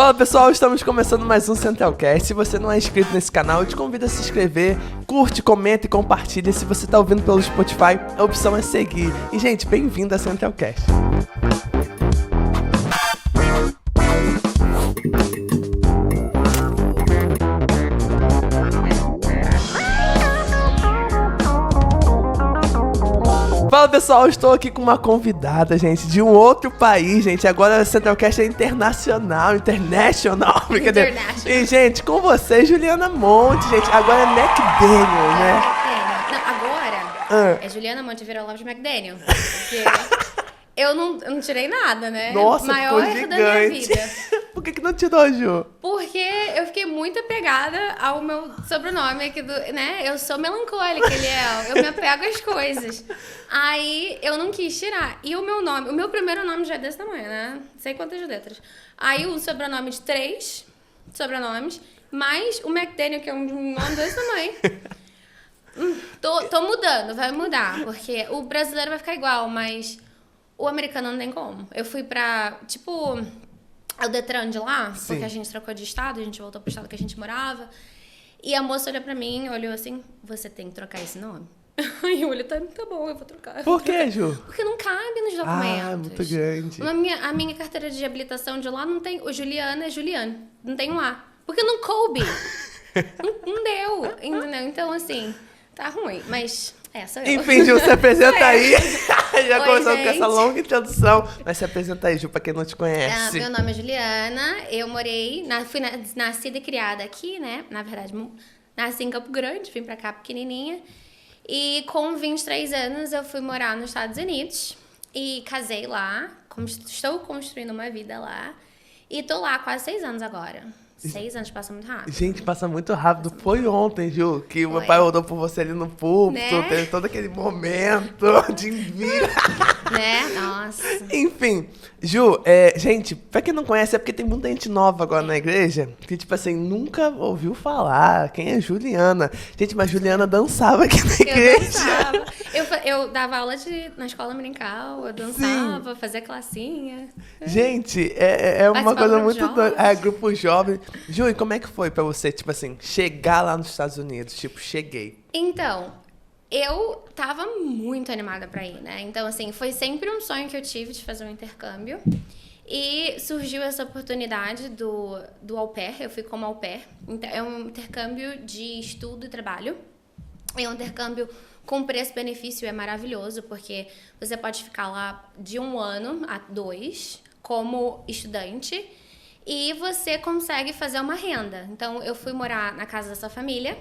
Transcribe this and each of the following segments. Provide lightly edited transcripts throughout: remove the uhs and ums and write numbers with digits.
Fala pessoal, estamos começando mais um Centralcast. Se você não é inscrito nesse canal, eu te convido a se inscrever, curte, comenta e compartilha. Se você está ouvindo pelo Spotify, a opção é seguir. E gente, bem-vindo a Centralcast. Fala pessoal, estou aqui com uma convidada, gente, de um outro país, gente. Agora a Centralcast é internacional, brincadeira. E, gente, com você, Juliana Monte, gente. Agora é McDaniel, né? Não, agora é Juliana Monte Virolove de McDaniel. Porque eu não tirei nada, né? Nossa, maior ficou erro da minha gigante. vida. Por que não tirou, Ju? Porque eu fiquei muito apegada ao meu sobrenome aqui né? Eu sou melancólica, Eliel. Eu me apego às coisas. Aí eu não quis tirar. E o meu primeiro nome já é desse tamanho, né? Não sei quantas letras. Aí o sobrenome de 3 sobrenomes, mais o McDaniel, que é um nome desse tamanho. Tô mudando, vai mudar. Porque o brasileiro vai ficar igual, mas o americano não tem como. Eu fui pra, tipo, o Detran de lá, Sim. porque a gente trocou de estado, a gente voltou pro estado que a gente morava. E a moça olhou pra mim, olhou assim, você tem que trocar esse nome. Aí eu olhei, tá bom, eu vou trocar. Por que, Ju? Porque não cabe nos documentos. Ah, muito grande. A minha carteira de habilitação de lá não tem, o Juliana é Juliane, não tem um A. Porque não coube. não deu, entendeu? Então, assim, tá ruim, mas sou eu. Enfim, Ju, se apresenta aí. Já Oi, começamos com gente. essa longa introdução. Mas se apresenta aí, Ju, pra quem não te conhece. Meu nome é Juliana, eu morei, fui nascida e criada aqui, né? Na verdade, nasci em Campo Grande, vim pra cá pequenininha. E com 23 anos eu fui morar nos Estados Unidos e casei lá, estou construindo uma vida lá. E tô lá há quase 6 anos agora. 6 anos passa muito rápido. Gente, passa muito rápido. Foi ontem, Ju, que o meu Foi. pai orou por você ali no púlpito, Né? teve todo aquele momento de envio. Né? Nossa. Enfim, Ju, gente, pra quem não conhece, é porque tem muita gente nova agora na igreja que, tipo assim, nunca ouviu falar quem é Juliana. Gente, mas Juliana dançava aqui na igreja. Eu dançava. Eu dava aula na escola dominical, eu dançava, fazia classinha. Gente, é uma Participava coisa do muito grupo doida. jovem. Grupo jovem. Ju, e como é que foi pra você, tipo assim, chegar lá nos Estados Unidos? Tipo, cheguei. Então, eu tava muito animada pra ir, né? Então, assim, foi sempre um sonho que eu tive de fazer um intercâmbio. E surgiu essa oportunidade do au pair, eu fui como au pair. Então, é um intercâmbio de estudo e trabalho. É um intercâmbio com preço-benefício, é maravilhoso, porque você pode ficar lá de 1 ano a 2 como estudante e você consegue fazer uma renda. Então, eu fui morar na casa dessa família,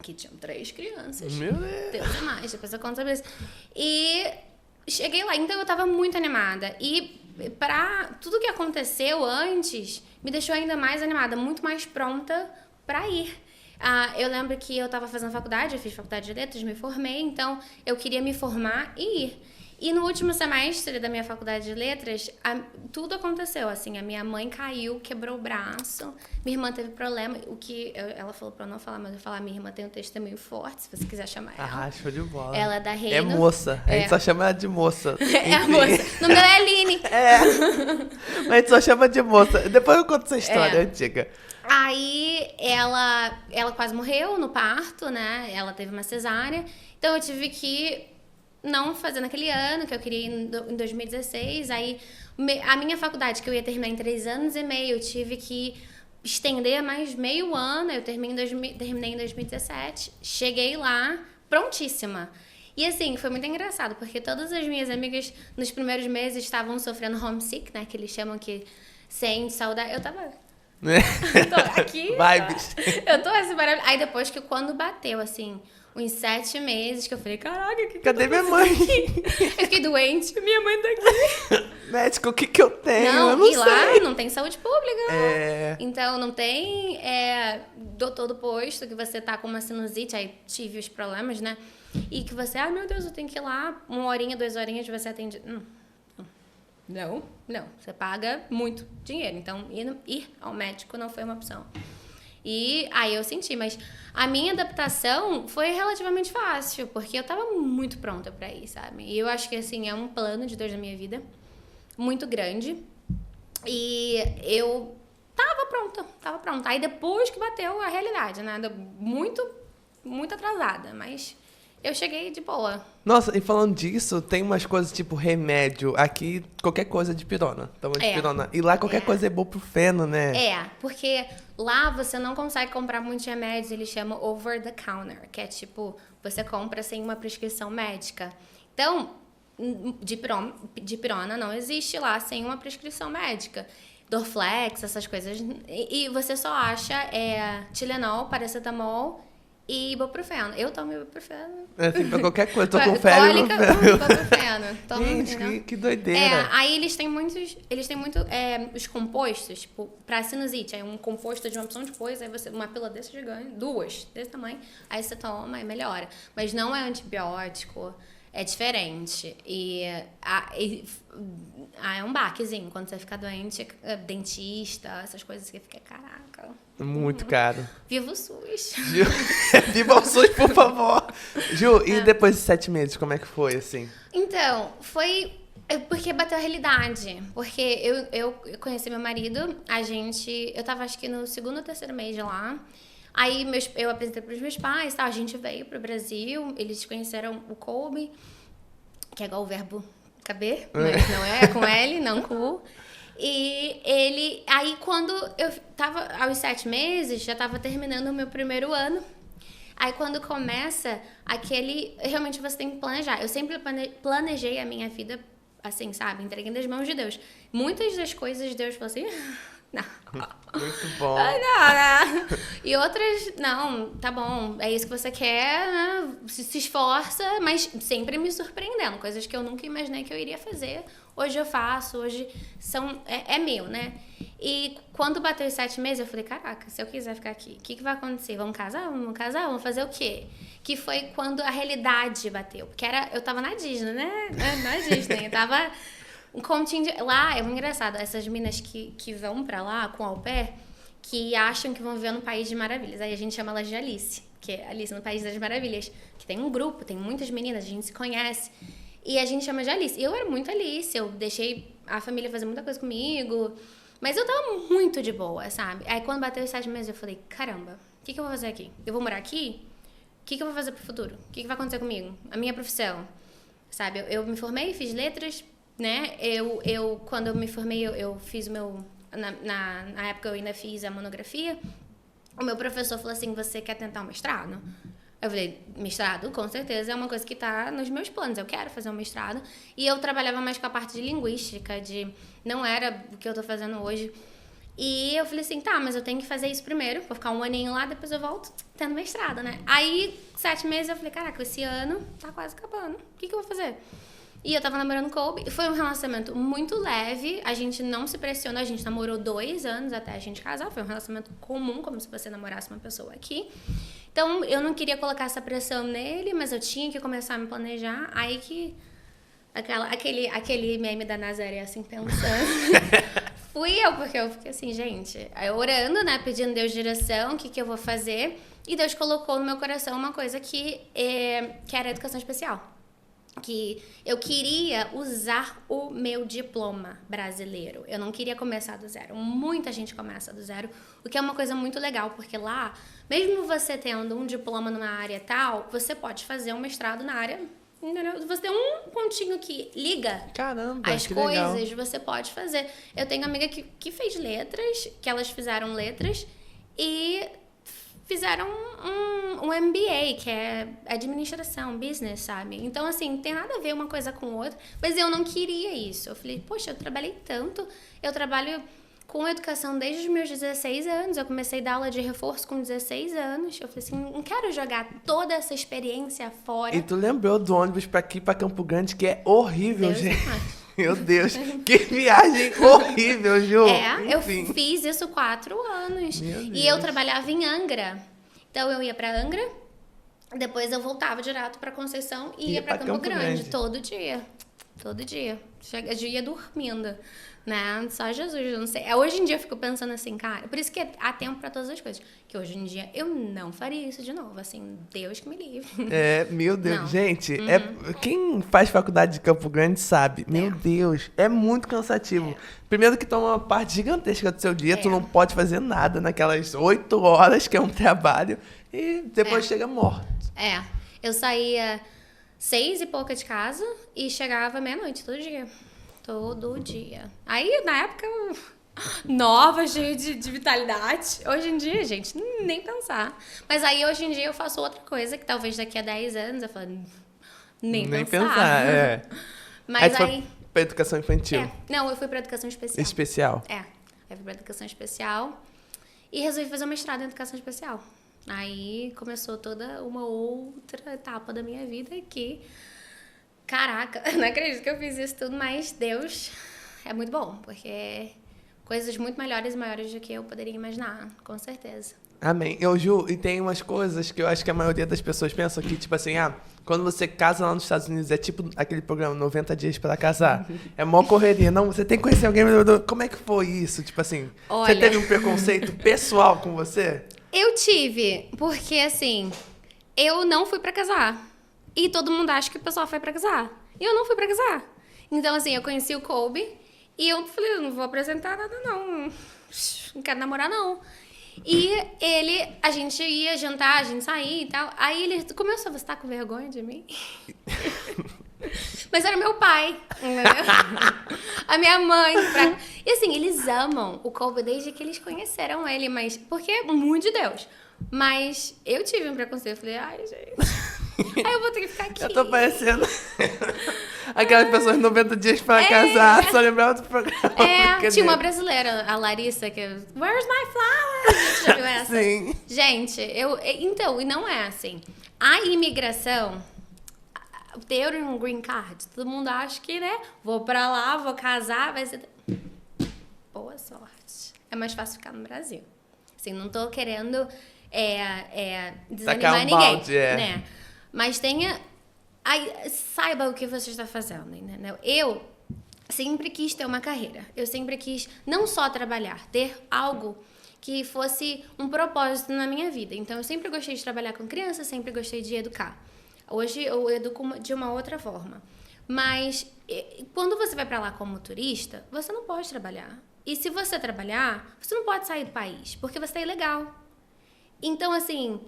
que tinham 3 crianças. Meu Deus. Deus é mais, depois eu conto sobre isso. E cheguei lá, então eu tava muito animada. E pra tudo que aconteceu antes, me deixou ainda mais animada, muito mais pronta pra ir. Eu lembro que eu tava fazendo faculdade, eu fiz faculdade de letras, me formei, então eu queria me formar e ir. E no último semestre da minha faculdade de letras, tudo aconteceu, assim, a minha mãe caiu, quebrou o braço, minha irmã teve problema, ela falou pra eu não falar, mas eu falar, minha irmã tem um testemunho forte, se você quiser chamar ela. Ah, show de bola. Ela é da Reino. É moça. A gente só chama ela de moça. É a Enfim. moça. O nome dela é Aline. Mas a gente só chama de moça. Depois eu conto essa história antiga. Aí ela quase morreu no parto, né? Ela teve uma cesárea. Então eu tive que não fazer naquele ano, que eu queria ir em 2016. Aí a minha faculdade, que eu ia terminar em 3 anos e meio, eu tive que estender mais meio ano. Eu terminei em 2017. Cheguei lá prontíssima. E assim, foi muito engraçado, porque todas as minhas amigas nos primeiros meses estavam sofrendo homesick, né? Que eles chamam que sente saudade. Eu tava... Eu tô aqui. Vibes. Eu tô assim, maravilhosa. Aí depois que quando bateu, assim, uns 7 meses, que eu falei, caraca, que Cadê eu tô minha fazendo mãe? aqui? Eu fiquei doente, minha mãe tá aqui. Médico, o que eu tenho? Eu Não, não e sei. lá não tem saúde pública. É. Então não tem doutor do posto, que você tá com uma sinusite, aí tive os problemas, né? E que você, meu Deus, eu tenho que ir lá 1 horinha, 2 horinhas, você atende. Não. Você paga muito dinheiro. Então, ir ao médico não foi uma opção. E aí eu senti, mas a minha adaptação foi relativamente fácil, porque eu tava muito pronta pra ir, sabe? E eu acho que, assim, é um plano de Deus na minha vida, muito grande. E eu tava pronta. Aí depois que bateu a realidade, né? Muito, muito atrasada, mas eu cheguei de boa. Nossa, e falando disso, tem umas coisas tipo remédio. Aqui, qualquer coisa de pirona. Toma de pirona. E lá qualquer coisa é ibuprofeno, né? Porque lá você não consegue comprar muitos remédios, eles chamam over the counter, que é tipo, você compra sem uma prescrição médica. Então, de pirona não existe lá sem uma prescrição médica. Dorflex, essas coisas. E você só acha Tilenol, paracetamol e ibuprofeno. Eu tomo ibuprofeno. Assim, pra qualquer coisa. Tô com febre, ibuprofeno. Gente, que doideira. Aí eles têm muito os compostos, tipo, pra sinusite. Aí um composto de uma opção de coisa, aí você, uma pílula desse gigante, 2 desse tamanho, aí você toma e melhora. Mas não é antibiótico. É diferente. É um baquezinho. Quando você fica doente, dentista, essas coisas que fica, caraca. Muito caro. Viva o SUS. Viva o SUS, por favor. Ju, e depois de 7 meses, como é que foi, assim? Então, foi porque bateu a realidade. Porque eu conheci meu marido, eu tava acho que no 2º ou 3º mês de lá. Aí eu apresentei para os meus pais, tá? A gente veio pro Brasil, eles conheceram o Kobe, que é igual o verbo caber, mas não é com L, não com U. E aí quando eu tava aos 7 meses, já tava terminando o meu primeiro ano. Aí quando começa realmente você tem que planejar. Eu sempre planejei a minha vida assim, sabe? Entreguei nas mãos de Deus. Muitas das coisas Deus falou assim... Não. Muito bom. Não. E outras, não, tá bom, é isso que você quer, né? Se esforça, mas sempre me surpreendendo. Coisas que eu nunca imaginei que eu iria fazer. Hoje eu faço, hoje é meu, né? E quando bateu os 7 meses, eu falei, caraca, se eu quiser ficar aqui, o que vai acontecer? Vamos casar? Vamos fazer o quê? Que foi quando a realidade bateu. Porque eu tava na Disney, né? Na Disney, eu tava... Lá é muito engraçado, essas minas que vão pra lá com au pair, que acham que vão viver no País de Maravilhas. Aí a gente chama elas de Alice, que é Alice no País das Maravilhas. Que tem um grupo, tem muitas meninas, a gente se conhece. E a gente chama de Alice. E eu era muito Alice, eu deixei a família fazer muita coisa comigo. Mas eu tava muito de boa, sabe? Aí quando bateu os 7 meses, eu falei, caramba, o que eu vou fazer aqui? Eu vou morar aqui? O que eu vou fazer pro futuro? O que vai acontecer comigo? A minha profissão, sabe? Eu me formei, fiz letras... Né? Quando eu me formei, eu fiz o meu... Na época eu ainda fiz a monografia. O meu professor falou assim, você quer tentar um mestrado? Eu falei, mestrado? Com certeza é uma coisa que tá nos meus planos. Eu quero fazer um mestrado. E eu trabalhava mais com a parte de linguística, não era o que eu tô fazendo hoje. E eu falei assim, tá, mas eu tenho que fazer isso primeiro. Vou ficar um aninho lá, depois eu volto tendo mestrado, né? Aí, 7 meses, eu falei, caraca, esse ano tá quase acabando. O que eu vou fazer? E eu tava namorando o Kobe. Foi um relacionamento muito leve. A gente não se pressionou. A gente namorou 2 anos até a gente casar. Foi um relacionamento comum, como se você namorasse uma pessoa aqui. Então, eu não queria colocar essa pressão nele, mas eu tinha que começar a me planejar. Aí que... Aquele meme da Nazaré, assim, pensando. Fui eu, porque eu fiquei assim, gente... Aí orando, né? Pedindo a Deus direção, o que eu vou fazer. E Deus colocou no meu coração uma coisa que era a educação especial. Que eu queria usar o meu diploma brasileiro. Eu não queria começar do zero. Muita gente começa do zero, o que é uma coisa muito legal, porque lá, mesmo você tendo um diploma numa área tal, você pode fazer um mestrado na área, entendeu? Você tem um pontinho que liga as coisas, legal. Você pode fazer. Eu tenho amiga que fez letras, que elas fizeram letras e... fizeram um MBA, que é administração, business, sabe? Então, assim, tem nada a ver uma coisa com outra. Mas eu não queria isso. Eu falei, poxa, eu trabalhei tanto. Eu trabalho com educação desde os meus 16 anos. Eu comecei a dar aula de reforço com 16 anos. Eu falei assim, não quero jogar toda essa experiência fora. E tu lembrou do ônibus pra aqui, pra Campo Grande, que é horrível, Deus gente. Meu Deus, que viagem horrível, Ju. Eu fiz isso 4 anos. E eu trabalhava em Angra. Então, eu ia pra Angra, depois eu voltava direto pra Conceição e ia pra Campo Grande todo dia. Todo dia. Chega dia dormindo, né? Só Jesus, eu não sei. Hoje em dia eu fico pensando assim, cara, por isso que há tempo pra todas as coisas. Que hoje em dia eu não faria isso de novo, assim, Deus que me livre. Meu Deus. Não. Gente, quem faz faculdade de Campo Grande sabe, meu Deus, é muito cansativo. Primeiro que toma uma parte gigantesca do seu dia, tu não pode fazer nada naquelas 8 horas, que é um trabalho, e depois chega morto. Eu saía 6 e pouca de casa e chegava meia-noite, todo dia. Todo dia. Aí, na época, nova, cheia de vitalidade. Hoje em dia, gente, nem pensar. Mas aí, hoje em dia, eu faço outra coisa que talvez daqui a 10 anos eu falo, nem pensar. Mas aí... Foi pra educação infantil? Não, eu fui pra educação especial. Especial? Eu fui pra educação especial e resolvi fazer um mestrado em educação especial. Aí começou toda uma outra etapa da minha vida que, caraca, não acredito que eu fiz isso tudo, mas Deus é muito bom, porque coisas muito melhores e maiores do que eu poderia imaginar, com certeza. Amém. Ju, e tem umas coisas que eu acho que a maioria das pessoas pensam que, tipo assim, quando você casa lá nos Estados Unidos, é tipo aquele programa 90 dias para casar. É mó correria. Não, você tem que conhecer alguém. Como é que foi isso? Tipo assim, Você teve um preconceito pessoal com você? Eu tive, porque assim, eu não fui pra casar. E todo mundo acha que o pessoal foi pra casar. E eu não fui pra casar. Então, assim, eu conheci o Colby e eu falei, eu não vou apresentar nada, não. Não quero namorar, não. E a gente ia jantar, a gente saía e tal. Aí ele começou, você tá com vergonha de mim? Mas era meu pai, entendeu? A minha mãe. E assim, eles amam o Colby desde que eles conheceram ele, mas porque é muito de Deus. Mas eu tive um preconceito, eu falei, ai, gente. Aí eu vou ter que ficar aqui. Eu tô parecendo aquelas pessoas 90 dias pra casar, só lembrava do programa. Tinha uma brasileira, a Larissa, que Where's my flowers? Você já viu essa? Sim. Gente, então, e não é assim. A imigração, ter um green card, todo mundo acha que, né, vou pra lá, vou casar, vai ser... Boa sorte. É mais fácil ficar no Brasil. Assim, não tô querendo desanimar ninguém, né? Mas saiba o que você está fazendo, entendeu? Eu sempre quis ter uma carreira. Eu sempre quis não só trabalhar, ter algo que fosse um propósito na minha vida. Então, eu sempre gostei de trabalhar com crianças, sempre gostei de educar. Hoje, eu educo de uma outra forma. Mas, quando você vai pra lá como turista, você não pode trabalhar. E se você trabalhar, você não pode sair do país, porque você tá ilegal. Então, assim,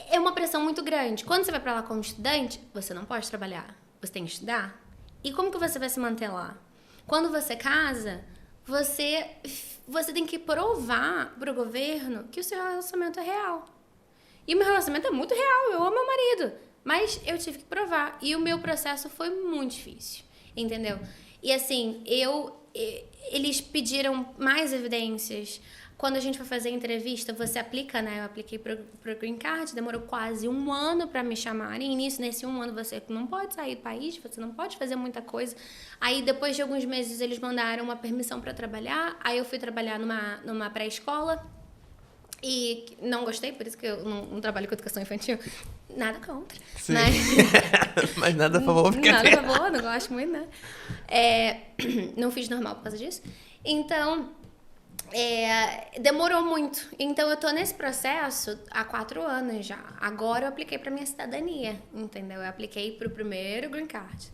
é uma pressão muito grande. Quando você vai pra lá como estudante, você não pode trabalhar. Você tem que estudar. E como que você vai se manter lá? Quando você casa, você tem que provar pro governo que o seu relacionamento é real. E o meu relacionamento é muito real. Eu amo meu marido. Mas eu tive que provar. E o meu processo foi muito difícil. Entendeu? E assim, eles pediram mais evidências. Quando a gente foi fazer a entrevista, você aplica, né? Eu apliquei pro Green Card, demorou quase 1 ano pra me chamarem. E nesse 1 ano, você não pode sair do país, você não pode fazer muita coisa. Aí, depois de alguns meses, eles mandaram uma permissão pra trabalhar. Aí, eu fui trabalhar numa pré-escola. E não gostei, por isso que eu não trabalho com educação infantil. Nada contra. Sim. Mas nada a favor. Nada a favor, não gosto muito, né? Não fiz normal por causa disso. Então... demorou muito. Então eu tô nesse processo há 4 anos já. Agora eu apliquei pra minha cidadania, entendeu? Eu apliquei pro primeiro Green Card.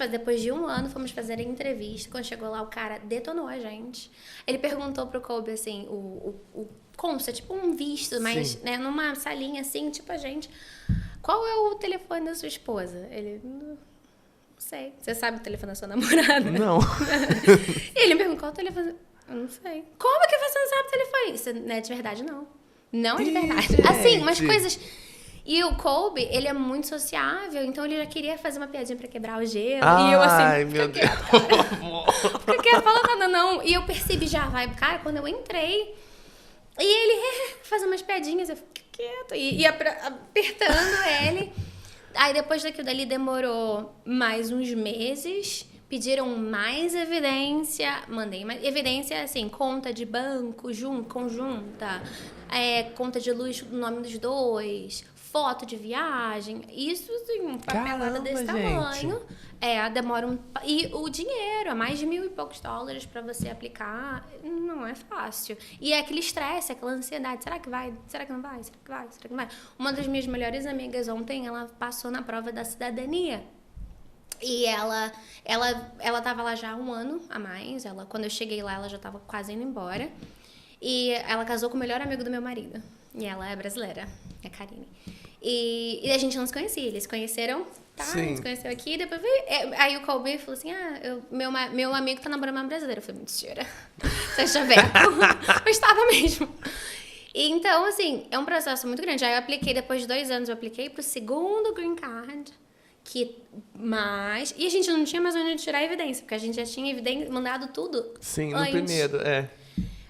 Depois de 1 ano, fomos fazer a entrevista. Quando chegou lá, o cara detonou a gente. Ele perguntou pro Colby, assim, consta, tipo um visto, mas né, numa salinha assim, tipo a gente. Qual é o telefone da sua esposa? Ele... Não sei. Você sabe o telefone da sua namorada? Não. Ele me perguntou qual o telefone... Eu não sei. Como que você não sabe o telefone? Isso não é de verdade, não. Não é de verdade. Gente. Assim, umas coisas... E o Colby, ele é muito sociável, então ele já queria fazer uma piadinha pra quebrar o gelo. E eu assim... Ai, meu Deus. Fica quieto, fala nada, não. E eu percebi já a vibe, cara, quando eu entrei. E ele fazendo umas piadinhas, eu fiquei quieto. E apertando ele. Aí depois daquilo dali demorou mais uns meses... Pediram mais evidência, mandei mais evidência, assim, conta de banco, conjunta, conta de luz no nome dos dois, foto de viagem. Isso, assim, uma papelada desse gente. tamanho. Demora E o dinheiro, mais de $1.000 e poucos pra você aplicar, não é fácil. E é aquele estresse, aquela ansiedade. Será que vai? Será que não vai? Será que vai? Será que não vai? Uma das minhas melhores amigas ontem, ela passou na prova da cidadania. E ela tava lá já há 1 ano a mais. Quando eu cheguei lá, ela já tava quase indo embora. E ela casou com o melhor amigo do meu marido. E ela é brasileira, é a Karine. E a gente não se conhecia. Eles se conheceram, tá? Sim. A gente se conheceu aqui, depois veio. Aí o Colby falou assim: meu amigo tá namorando uma brasileira. Eu falei: mentira. Você chaveco. Mas tava mesmo. E então, assim, é um processo muito grande. Aí eu apliquei, depois de 2 anos, eu apliquei pro segundo green card. E a gente não tinha mais onde tirar a evidência, porque a gente já tinha mandado tudo. Sim, antes. no primeiro,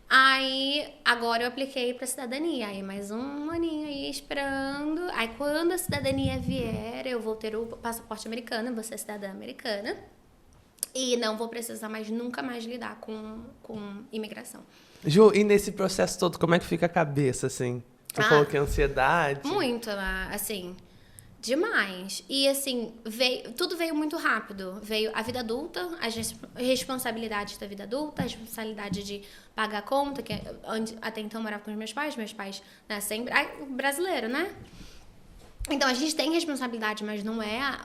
Aí, agora eu apliquei pra cidadania. Aí, mais 1 aninho aí esperando. Aí, quando a cidadania vier, eu vou ter o passaporte americano, vou ser cidadã americana. E não vou precisar nunca mais lidar com imigração. Ju, e nesse processo todo, como é que fica a cabeça, assim? Você falou que é ansiedade. Muito, assim... Demais. E, assim, tudo veio muito rápido. Veio a vida adulta, as responsabilidades da vida adulta, a responsabilidade de pagar a conta, que até então eu morava com os meus pais, né, sempre... brasileiro, né? Então, a gente tem responsabilidade, mas não é...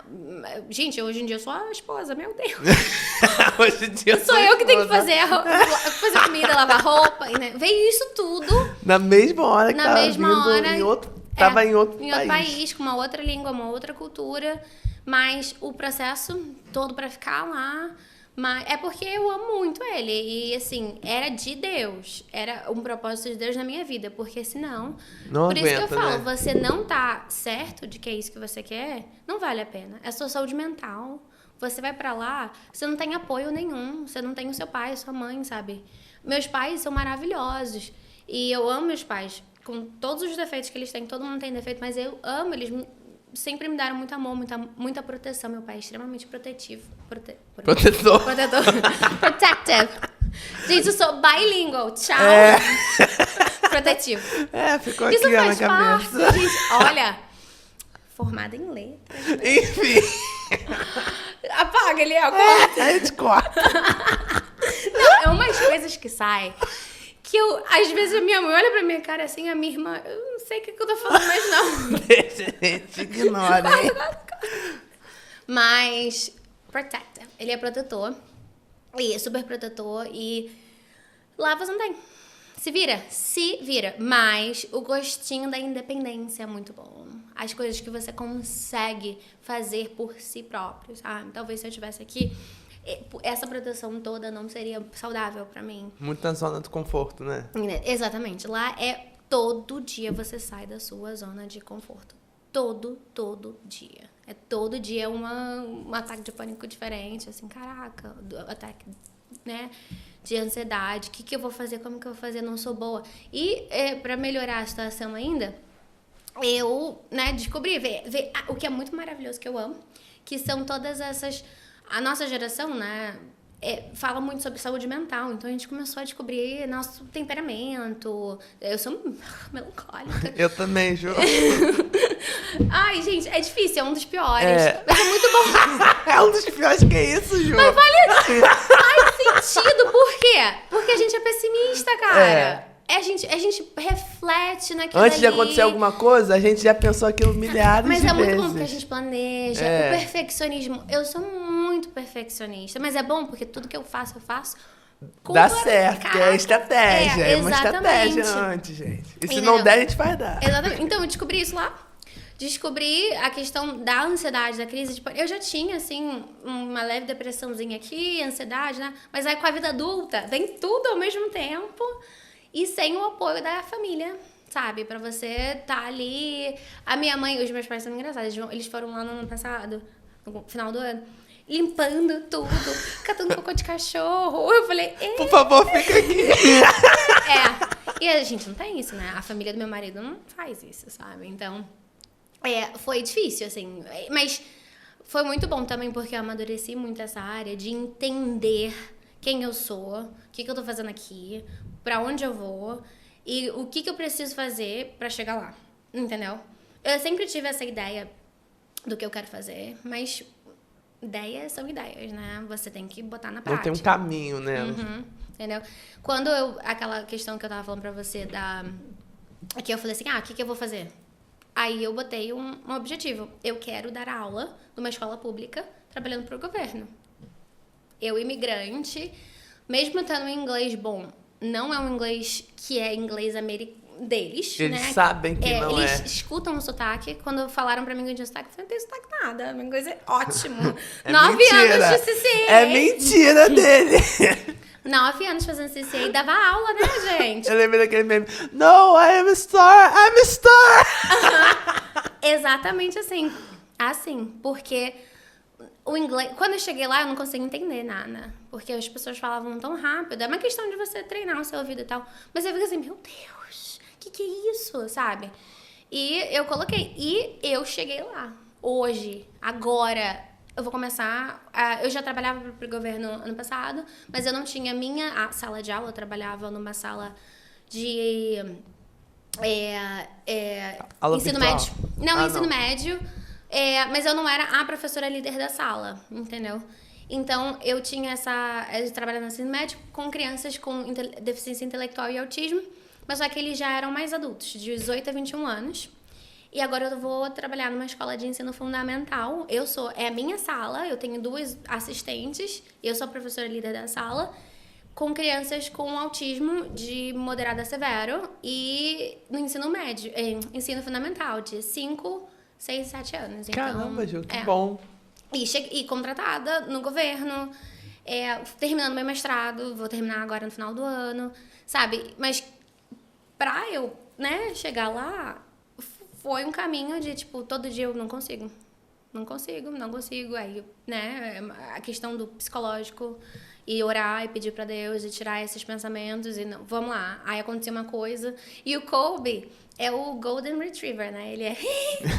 Gente, hoje em dia eu sou a esposa, meu Deus. Hoje em dia sou eu que tenho que fazer comida, lavar roupa, né? Veio isso tudo. Na mesma hora que tava vindo em outro... Tava em outro país, com uma outra língua, uma outra cultura. Mas o processo todo pra ficar lá... é porque eu amo muito ele. E, assim, era de Deus. Era um propósito de Deus na minha vida. Porque, senão... Não por aguenta, isso que eu falo, né? você não tá certo de que é isso que você quer, não vale a pena. É sua saúde mental. Você vai pra lá, você não tem apoio nenhum. Você não tem o seu pai, a sua mãe, sabe? Meus pais são maravilhosos. E eu amo meus pais. Com todos os defeitos que eles têm. Todo mundo tem defeito, mas eu amo. Eles sempre me deram muito amor, muita proteção. Meu pai é extremamente protetivo. Protetor. Protective. Gente, eu sou bilingual. Tchau. Protetivo. Ficou Isso aqui faz na cabeça. parte, gente. Olha, formada em letras. Né? Enfim. Apaga ele agora. A gente corta. Não, é umas coisas que saem. Que às vezes a minha mãe olha pra minha cara assim, a minha irmã, eu não sei o que eu tô falando mais não. Deixa, gente, ignora, hein? Mas, protector, ele é protetor, e é super protetor, e lá você não tem. Se vira, mas o gostinho da independência é muito bom. As coisas que você consegue fazer por si próprio, sabe? Talvez se eu estivesse aqui... essa proteção toda não seria saudável pra mim. Muito na zona do conforto, né? Exatamente. Lá todo dia você sai da sua zona de conforto. Todo dia. Todo dia um ataque de pânico diferente, assim, caraca, ataque, né, de ansiedade. O que eu vou fazer? Como que eu vou fazer? Não sou boa. E pra melhorar a situação ainda, eu, né, descobri, o que é muito maravilhoso, que eu amo, que são todas essas... A nossa geração, né, fala muito sobre saúde mental. Então, a gente começou a descobrir nosso temperamento. Eu sou melancólica. Eu também, Ju. Ai, gente, é difícil. É um dos piores. Mas é muito bom. É um dos piores, que é isso, Ju? Mas faz sentido. Por quê? Porque a gente é pessimista, cara. A gente reflete naquilo Antes de ali. acontecer alguma coisa, a gente já pensou aquilo milhares de vezes. Mas é muito bom porque a gente planeja. O perfeccionismo. Eu sou muito perfeccionista. Mas é bom porque tudo que eu faço dá certo, que é estratégia. É uma exatamente. estratégia antes, gente. E se não der, a gente vai dar. Exatamente. Então, eu descobri isso lá. Descobri a questão da ansiedade, da crise de pânico. Eu já tinha, assim, uma leve depressãozinha aqui, ansiedade, né? Mas aí com a vida adulta, vem tudo ao mesmo tempo. E sem o apoio da família, sabe? Pra você tá ali... A minha mãe, os meus pais são engraçados. Eles foram lá no ano passado, no final do ano, limpando tudo, catando cocô de cachorro. Eu falei... Por favor, fica aqui. E a gente não tem isso, né? A família do meu marido não faz isso, sabe? Então, foi difícil, assim. Mas foi muito bom também, porque eu amadureci muito essa área de entender quem eu sou, o que eu tô fazendo aqui, pra onde eu vou e o que eu preciso fazer pra chegar lá, entendeu? Eu sempre tive essa ideia do que eu quero fazer, mas ideias são ideias, né? Você tem que botar na prática. Não tem um caminho, né? Entendeu? Aquela questão que eu tava falando pra você que eu falei assim, o que eu vou fazer? Aí eu botei um objetivo. Eu quero dar aula numa escola pública trabalhando pro governo. Eu, imigrante, mesmo tendo um inglês bom, não é um inglês que é inglês deles, eles né? sabem que não é. Eles escutam o sotaque. Quando falaram pra mim que eu tinha sotaque, eu falei, não tem sotaque nada. Meu inglês é ótimo. É 9 mentira. anos de CCA. É mentira dele. 9 anos fazendo CCA e dava aula, né, gente? Eu lembrei daquele meme. No, I am a star, I'm a star. Exatamente assim. Assim, porque o inglês... Quando eu cheguei lá, eu não conseguia entender nada. Porque as pessoas falavam tão rápido. É uma questão de você treinar o seu ouvido e tal. Mas eu fico assim, meu Deus, que é isso, sabe? E eu coloquei. E eu cheguei lá. Hoje, agora, eu vou começar... eu já trabalhava pro governo ano passado, mas eu não tinha minha sala de aula. Eu trabalhava numa sala de... Aula ensino virtual. médio. Não, ensino médio. Mas eu não era a professora líder da sala, entendeu? Então, eu trabalhava no ensino médio com crianças com deficiência intelectual e autismo, mas só que eles já eram mais adultos, de 18 a 21 anos. E agora eu vou trabalhar numa escola de ensino fundamental. É a minha sala, eu tenho 2 assistentes, eu sou a professora líder da sala, com crianças com autismo de moderado a severo e no ensino médio, ensino fundamental, de 5, 6, 7 anos. Então, Caramba, Ju, que bom. E contratada no governo, terminando meu mestrado, vou terminar agora no final do ano, sabe? Mas pra eu, né, chegar lá, foi um caminho de, tipo, todo dia eu não consigo. Não consigo. Aí, né, a questão do psicológico e orar e pedir pra Deus e tirar esses pensamentos e não, vamos lá. Aí aconteceu uma coisa e o Colby é o Golden Retriever, né? Ele é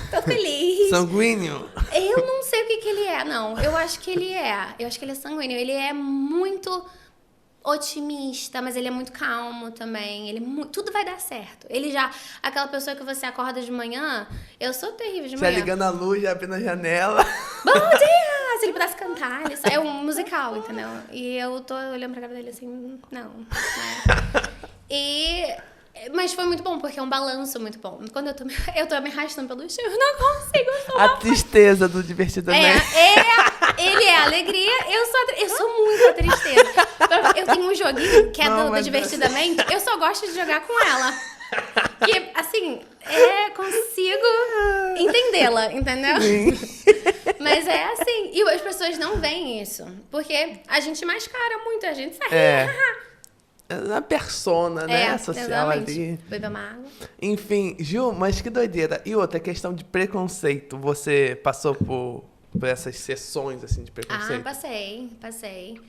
tô feliz. Sanguíneo. Eu não sei o que ele é, não. Eu acho que ele é sanguíneo. Ele é muito otimista, mas ele é muito calmo também. Tudo vai dar certo. Aquela pessoa que você acorda de manhã, eu sou terrível de manhã. Você ligando a luz, já abrindo a janela. Bom dia! Se ele pudesse cantar, é um musical, entendeu? E eu tô olhando pra cara dele assim, não. Mas foi muito bom, porque é um balanço muito bom. Quando eu tô me arrastando pelo chão, eu não consigo falar. A tristeza do Divertidamente. Ele é a alegria, eu sou muito a tristeza. Eu tenho um joguinho que é do Divertidamente, eu só gosto de jogar com ela. Que, assim, consigo entendê-la, entendeu? Mas é assim, e as pessoas não veem isso, porque a gente mascara muito, a gente sabe. Na persona, né? Social ali. Beber uma água. Enfim, Ju, mas que doideira. E outra questão de preconceito. Você passou por essas sessões, assim, de preconceito? Passei.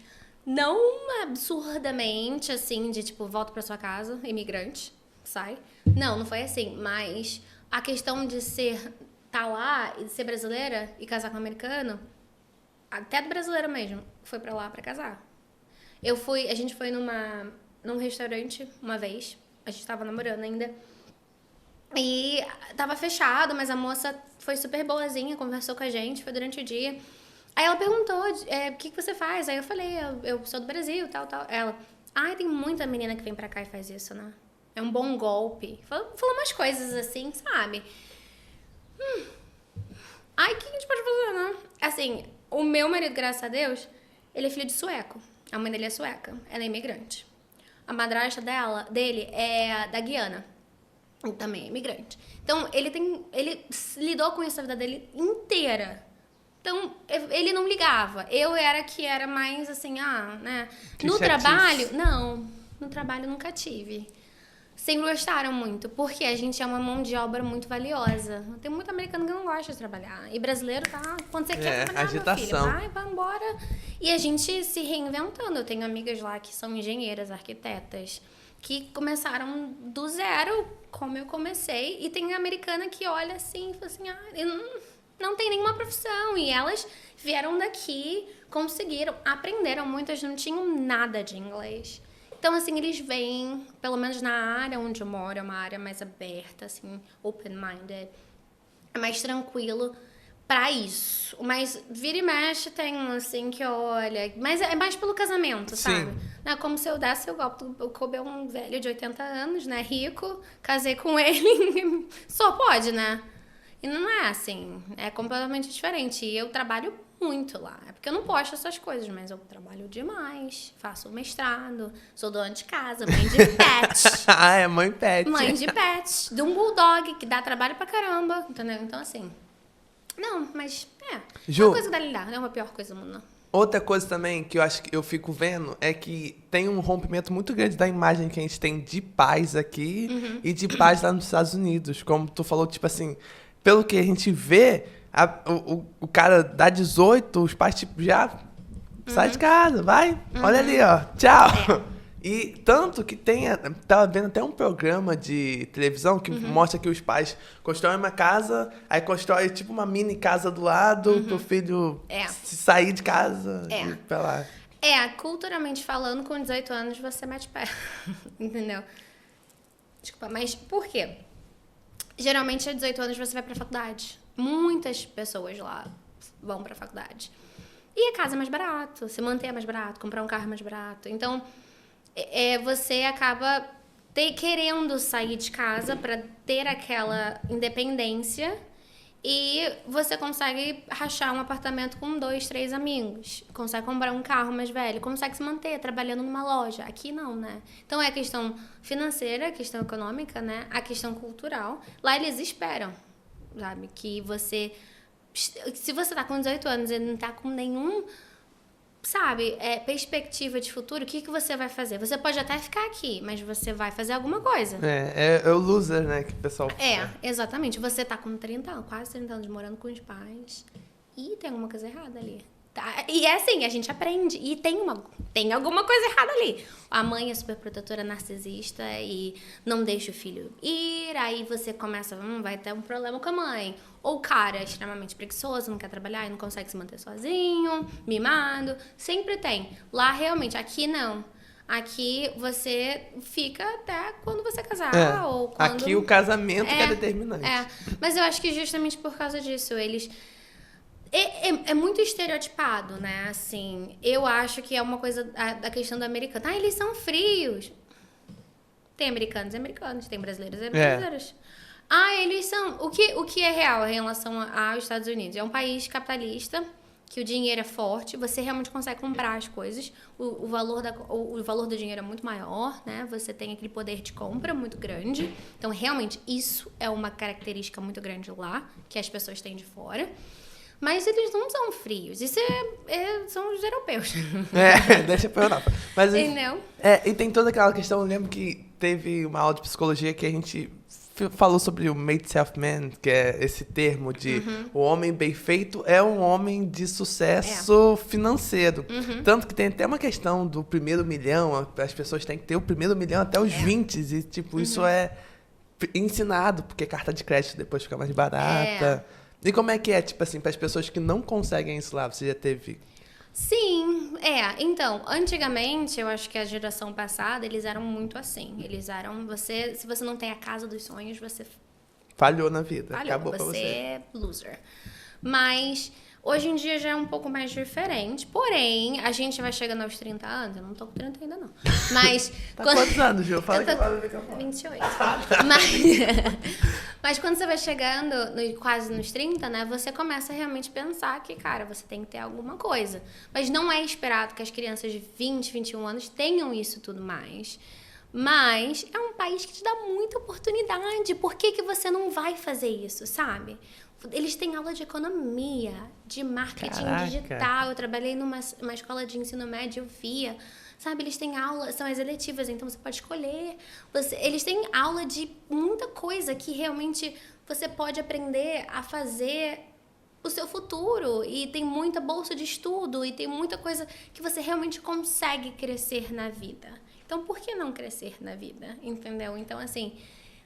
Não absurdamente, assim, de tipo, volta pra sua casa, imigrante, sai. Não foi assim. Mas a questão de tá lá e de ser brasileira e casar com um americano, até do brasileiro mesmo, foi pra lá pra casar. A gente foi num restaurante uma vez, a gente tava namorando ainda, e tava fechado, mas a moça foi super boazinha, conversou com a gente, foi durante o dia. Aí ela perguntou, o que você faz? Aí eu falei, eu sou do Brasil, tal. Ela, tem muita menina que vem pra cá e faz isso, né? É um bom golpe. Falou umas coisas assim, sabe? O que a gente pode fazer, né? Assim, o meu marido, graças a Deus, ele é filho de sueco. A mãe dele é sueca, ela é imigrante. A madrasta dele é da Guiana, também é imigrante. Então, ele lidou com isso a vida dele inteira. Então, ele não ligava. Eu era mais assim, né? No trabalho, não. No trabalho, nunca tive. Sempre gostaram muito, porque a gente é uma mão de obra muito valiosa. Tem muito americano que não gosta de trabalhar. E brasileiro quando você quer trabalhar, agitação. meu filho, vai embora. E a gente se reinventando. Eu tenho amigas lá que são engenheiras, arquitetas, que começaram do zero, como eu comecei. E tem americana que olha assim e fala assim, não tem nenhuma profissão. E elas vieram daqui, conseguiram, aprenderam. Muitas não tinham nada de inglês. Então, assim, eles vêm, pelo menos na área onde eu moro, é uma área mais aberta, assim, open-minded. é mais tranquilo pra isso. Mas vira e mexe tem um, assim, que olha... Mas é mais pelo casamento, sabe? Sim. Não é como se eu desse o golpe. Eu coube um velho de 80 anos, né? Rico. Casei com ele. Só pode, né? E não é assim. É completamente diferente. E eu trabalho muito lá. É porque eu não posto essas coisas, mas eu trabalho demais. Faço mestrado. Sou dona de casa, mãe de pet. Ah, é mãe pet. Mãe de pet. De um bulldog, que dá trabalho pra caramba. Entendeu? Então, assim... Não, mas Ju, é uma coisa que dá lidar, não é uma pior coisa do mundo, não. outra coisa também que eu acho que eu fico vendo é que tem um rompimento muito grande da imagem que a gente tem de pais aqui e de pais lá nos Estados Unidos. Como tu falou, tipo assim, pelo que a gente vê, o cara dá 18, os pais tipo já sai de casa, vai, olha ali, ó, tchau. E tanto que tava vendo até um programa de televisão que mostra que os pais constroem uma casa, aí constrói tipo uma mini casa do lado pro filho sair de casa e ir pra lá. Culturalmente falando, com 18 anos você mete pé, entendeu? Desculpa, mas por quê? Geralmente, aos 18 anos você vai pra faculdade. Muitas pessoas lá vão pra faculdade. E a casa é mais barato, se manter é mais barato, comprar um carro é mais barato. Então... você acaba querendo sair de casa para ter aquela independência e você consegue rachar um apartamento com 2, 3 amigos, consegue comprar um carro mais velho, consegue se manter trabalhando numa loja. Aqui não, né? Então é a questão financeira, a questão econômica, né? A questão cultural. Lá eles esperam, sabe? Que você... Se você tá com 18 anos e não tá com nenhum... Sabe, perspectiva de futuro, o que você vai fazer? Você pode até ficar aqui, mas você vai fazer alguma coisa. É o loser, né, que o pessoal... Exatamente. Você tá com 30 anos, quase 30 anos, morando com os pais. E tem alguma coisa errada ali. Tá? E é assim, a gente aprende. E tem alguma coisa errada ali. A mãe é super protetora, narcisista e não deixa o filho ir. Aí você começa, vai ter um problema com a mãe. Ou o cara é extremamente preguiçoso, não quer trabalhar e não consegue se manter sozinho, mimado. Sempre tem. Lá, realmente, aqui não. Aqui você fica até quando você casar. Ou quando... Aqui o casamento que é determinante. Mas eu acho que justamente por causa disso, eles... É muito estereotipado, né? Assim, eu acho que é uma coisa da questão do americano. Eles são frios. Tem americanos e americanos, tem brasileiros e brasileiros. Eles são... O que é real em relação aos Estados Unidos? É um país capitalista, que o dinheiro é forte, você realmente consegue comprar as coisas, o valor do dinheiro é muito maior, né? Você tem aquele poder de compra muito grande. Então, realmente, isso é uma característica muito grande lá, que as pessoas têm de fora. Mas eles não são frios. Isso são os europeus. Deixa pra Europa. Mas, entendeu? E tem toda aquela questão, eu lembro que teve uma aula de psicologia que a gente falou sobre o made self-man, que é esse termo de o homem bem feito é um homem de sucesso financeiro. Tanto que tem até uma questão do primeiro milhão, as pessoas têm que ter o primeiro milhão até os 20, e tipo, isso é ensinado, porque carta de crédito depois fica mais barata. E como é que é, tipo assim, para as pessoas que não conseguem isso lá? Você já teve... Sim, então, antigamente, eu acho que a geração passada, eles eram muito assim. Eles eram, se você não tem a casa dos sonhos, você... Falhou na vida, acabou pra você. Você é loser. Mas... Hoje em dia já é um pouco mais diferente. Porém, a gente vai chegando aos 30 anos. Eu não tô com 30 ainda, não. Mas... Quantos anos, Ju? Fala que eu ficar 28. Mas quando você vai chegando quase nos 30, né? Você começa a realmente pensar que, cara, você tem que ter alguma coisa. Mas não é esperado que as crianças de 20, 21 anos tenham isso tudo mais. Mas é um país que te dá muita oportunidade. Por que você não vai fazer isso, sabe? Eles têm aula de economia, de marketing digital. Eu trabalhei numa escola de ensino médio, eu via. Sabe, eles têm aula, são as eletivas, então você pode escolher. Eles têm aula de muita coisa que realmente você pode aprender a fazer o seu futuro. E tem muita bolsa de estudo e tem muita coisa que você realmente consegue crescer na vida. Então, por que não crescer na vida? Entendeu? Então, assim,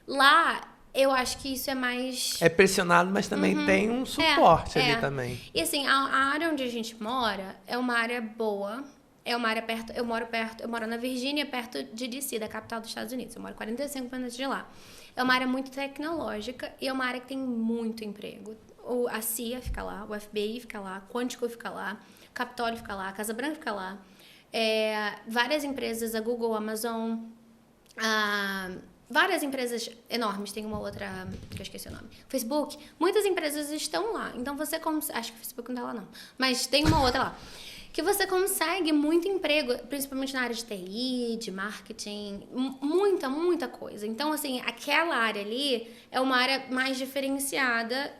lá... Eu acho que isso é mais... É pressionado, mas também tem um suporte ali também. E assim, a área onde a gente mora é uma área boa. é uma área perto, eu moro na Virgínia, perto de DC, da capital dos Estados Unidos. Eu moro 45 minutos de lá. É uma área muito tecnológica e é uma área que tem muito emprego. A CIA fica lá, o FBI fica lá, Quantico fica lá, o Capitólio fica lá, a Casa Branca fica lá. Várias empresas, a Google, a Amazon, várias empresas enormes, tem uma outra que eu esqueci o nome, Facebook, muitas empresas estão lá. Então você acho que o Facebook não tá lá não, mas tem uma outra lá. Que você consegue muito emprego, principalmente na área de TI, de marketing, muita coisa. Então, assim, aquela área ali é uma área mais diferenciada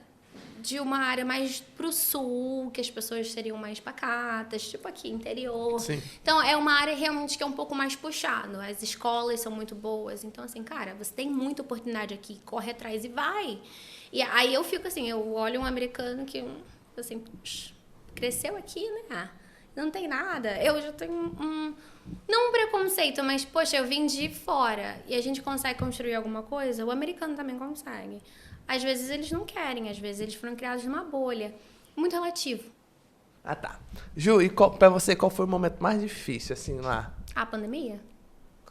de uma área mais pro sul, que as pessoas seriam mais pacatas, tipo aqui, interior. Sim. Então, é uma área realmente que é um pouco mais puxado. As escolas são muito boas. Então, assim, cara, você tem muita oportunidade aqui, corre atrás e vai. E aí eu fico assim, eu olho um americano que, assim, cresceu aqui, né? Não tem nada. Eu já tenho não um preconceito, mas, poxa, eu vim de fora e a gente consegue construir alguma coisa, o americano também consegue. Às vezes eles não querem, às vezes eles foram criados numa bolha. Muito relativo. Ah, tá. Ju, e pra você, qual foi o momento mais difícil, assim, lá? A pandemia?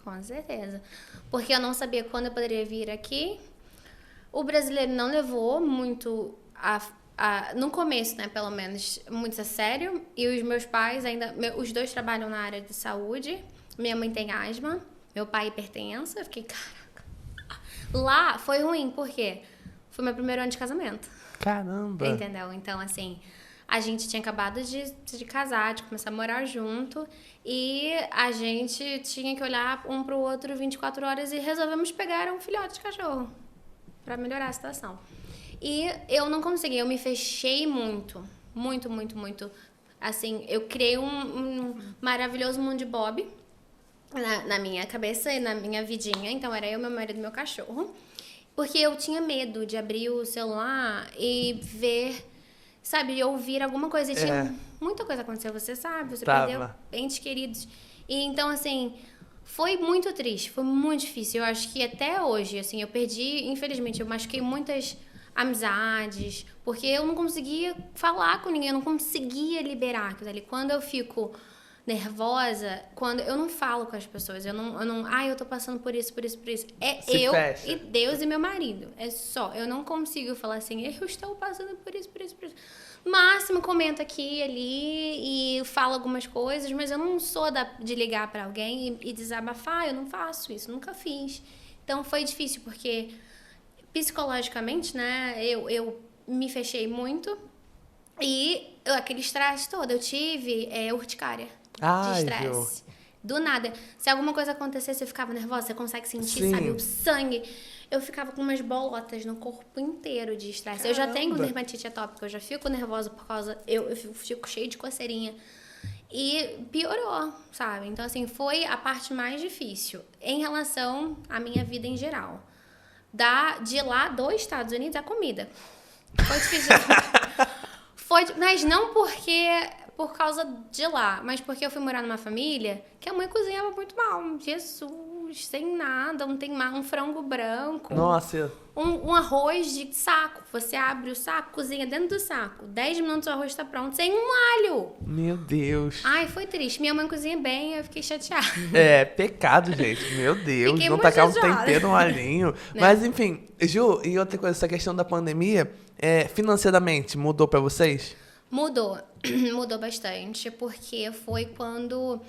Com certeza. Porque eu não sabia quando eu poderia vir aqui. O brasileiro não levou muito no começo, né, pelo menos, muito a sério. E os meus pais ainda... Os dois trabalham na área de saúde. Minha mãe tem asma. Meu pai hipertenso. Eu fiquei, caraca. Lá foi ruim, por quê? Foi meu primeiro ano de casamento. Caramba! Entendeu? Então, assim, a gente tinha acabado de casar, de começar a morar junto. E a gente tinha que olhar um pro outro 24 horas e resolvemos pegar um filhote de cachorro. Pra melhorar a situação. E eu não consegui, eu me fechei muito. Assim, eu criei um maravilhoso mundo de Bob na minha cabeça e na minha vidinha. Então, era eu, meu marido e meu cachorro. Porque eu tinha medo de abrir o celular e ver, sabe, ouvir alguma coisa. E tinha muita coisa aconteceu, você sabe, você perdeu entes queridos. E então, assim, foi muito triste, foi muito difícil. Eu acho que até hoje, assim, eu perdi, infelizmente, eu machuquei muitas amizades, porque eu não conseguia falar com ninguém, eu não conseguia liberar aquilo ali. Quando eu fico nervosa, quando eu não falo com as pessoas, eu tô passando por isso. É Se eu fecha. e Deus e meu marido. É só, eu não consigo falar assim, eu estou passando por isso. Máximo comento aqui e ali e falo algumas coisas, mas eu não sou de ligar pra alguém e desabafar, eu não faço isso, nunca fiz. Então foi difícil, porque psicologicamente, né, eu me fechei muito e aquele estresse todo, eu tive urticária. De estresse. Do nada. Se alguma coisa acontecesse, eu ficava nervosa, você consegue sentir, Sim. sabe, o sangue. Eu ficava com umas bolotas no corpo inteiro de estresse. Eu já tenho dermatite atópica, eu já fico nervosa por causa... Eu fico cheia de coceirinha. E piorou, sabe? Então, assim, foi a parte mais difícil em relação à minha vida em geral. De lá dos Estados Unidos, a comida. Foi difícil. Mas não por causa de lá, mas porque eu fui morar numa família que a mãe cozinhava muito mal. Jesus, sem nada, não tem um frango branco. Nossa. Um arroz de saco. Você abre o saco, cozinha dentro do saco. 10 minutos o arroz tá pronto, sem um alho. Meu Deus. Ai, foi triste. Minha mãe cozinha bem, eu fiquei chateada. Pecado, gente. Meu Deus. Fiquei Não muito tacar um chateada. tempero, um alinho. Né? Mas, enfim, Ju, e outra coisa, essa questão da pandemia, financeiramente, mudou pra vocês? Mudou bastante, porque foi quando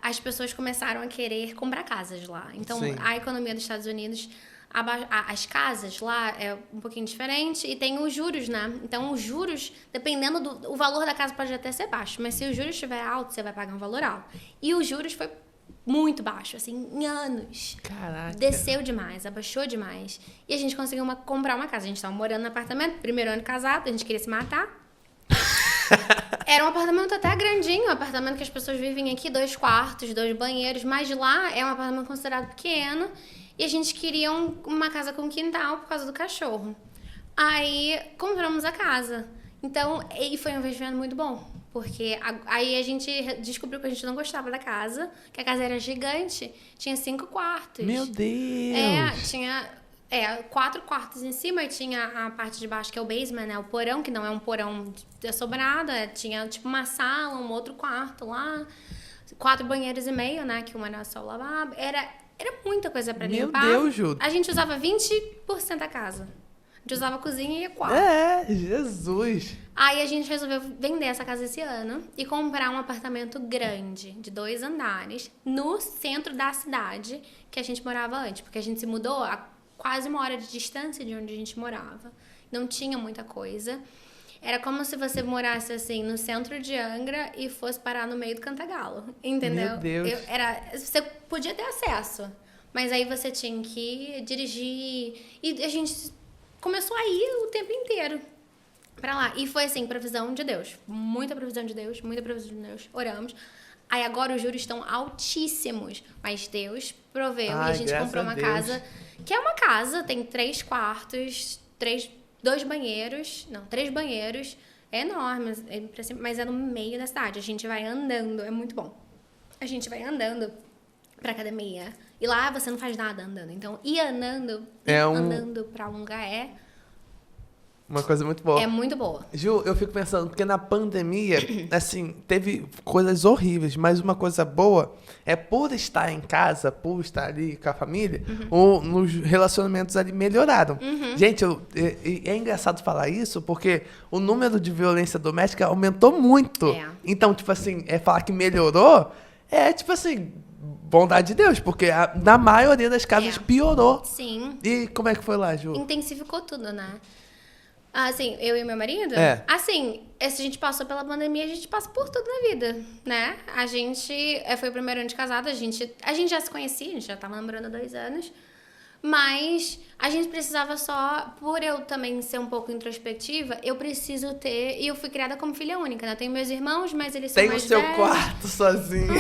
as pessoas começaram a querer comprar casas lá. Então, Sim. a economia dos Estados Unidos, as casas lá é um pouquinho diferente e tem os juros, né? Então, os juros, dependendo o valor da casa pode até ser baixo, mas se o juros estiver alto, você vai pagar um valor alto. E os juros foi muito baixo, assim, em anos. Caraca. Desceu demais, abaixou demais. E a gente conseguiu comprar uma casa. A gente tava morando no apartamento, primeiro ano casado, a gente queria se matar. Era um apartamento até grandinho, um apartamento que as pessoas vivem aqui, 2 quartos, 2 banheiros, mas lá é um apartamento considerado pequeno. E a gente queria uma casa com quintal por causa do cachorro. Aí compramos a casa. Então, e foi um investimento muito bom. Porque aí a gente descobriu que a gente não gostava da casa, que a casa era gigante, tinha 5 quartos. Meu Deus! Tinha 4 quartos em cima e tinha a parte de baixo, que é o basement, né? O porão, que não é um porão assobrado. Tinha, tipo, uma sala, um outro quarto lá. 4 banheiros e meio, né? Que uma era só o lavabo. Era muita coisa pra limpar. Meu Deus, Ju. A gente usava 20% da casa. A gente usava a cozinha e a quarto. Jesus. Aí a gente resolveu vender essa casa esse ano e comprar um apartamento grande, de 2 andares, no centro da cidade que a gente morava antes. Porque a gente se mudou a quase 1 hora de distância de onde a gente morava. Não tinha muita coisa. Era como se você morasse, assim, no centro de Angra e fosse parar no meio do Cantagalo. Entendeu? Meu Deus. Você podia ter acesso, mas aí você tinha que dirigir. E a gente começou a ir o tempo inteiro pra lá. E foi, assim, provisão de Deus. Muita provisão de Deus, muita provisão de Deus. Oramos. Aí agora os juros estão altíssimos. Mas Deus proveu e a gente comprou uma casa... Que é uma casa, tem 3 quartos, 2 banheiros, não, 3 banheiros, é enorme, mas é no meio da cidade. A gente vai andando, é muito bom. A gente vai andando pra academia. E lá você não faz nada andando. Então, ir andando pra um lugar uma coisa muito boa. É muito boa. Ju, eu fico pensando, porque na pandemia, assim, teve coisas horríveis, mas uma coisa boa é por estar em casa, por estar ali com a família, os relacionamentos ali melhoraram. Gente, é engraçado falar isso, porque o número de violência doméstica aumentou muito. Então, tipo assim, falar que melhorou, tipo assim, bondade de Deus, porque na maioria das casas piorou. Sim. E como é que foi lá, Ju? Intensificou tudo, né? Assim, eu e meu marido? Assim, se a gente passou pela pandemia, a gente passa por tudo na vida, né? A gente foi o primeiro ano de casado, a gente já se conhecia, a gente já tava namorando há 2 anos. Mas a gente precisava só, por eu também ser um pouco introspectiva, eu preciso ter... E eu fui criada como filha única, né? Eu tenho meus irmãos, mas eles são mais velhos. Tem o seu quarto sozinho.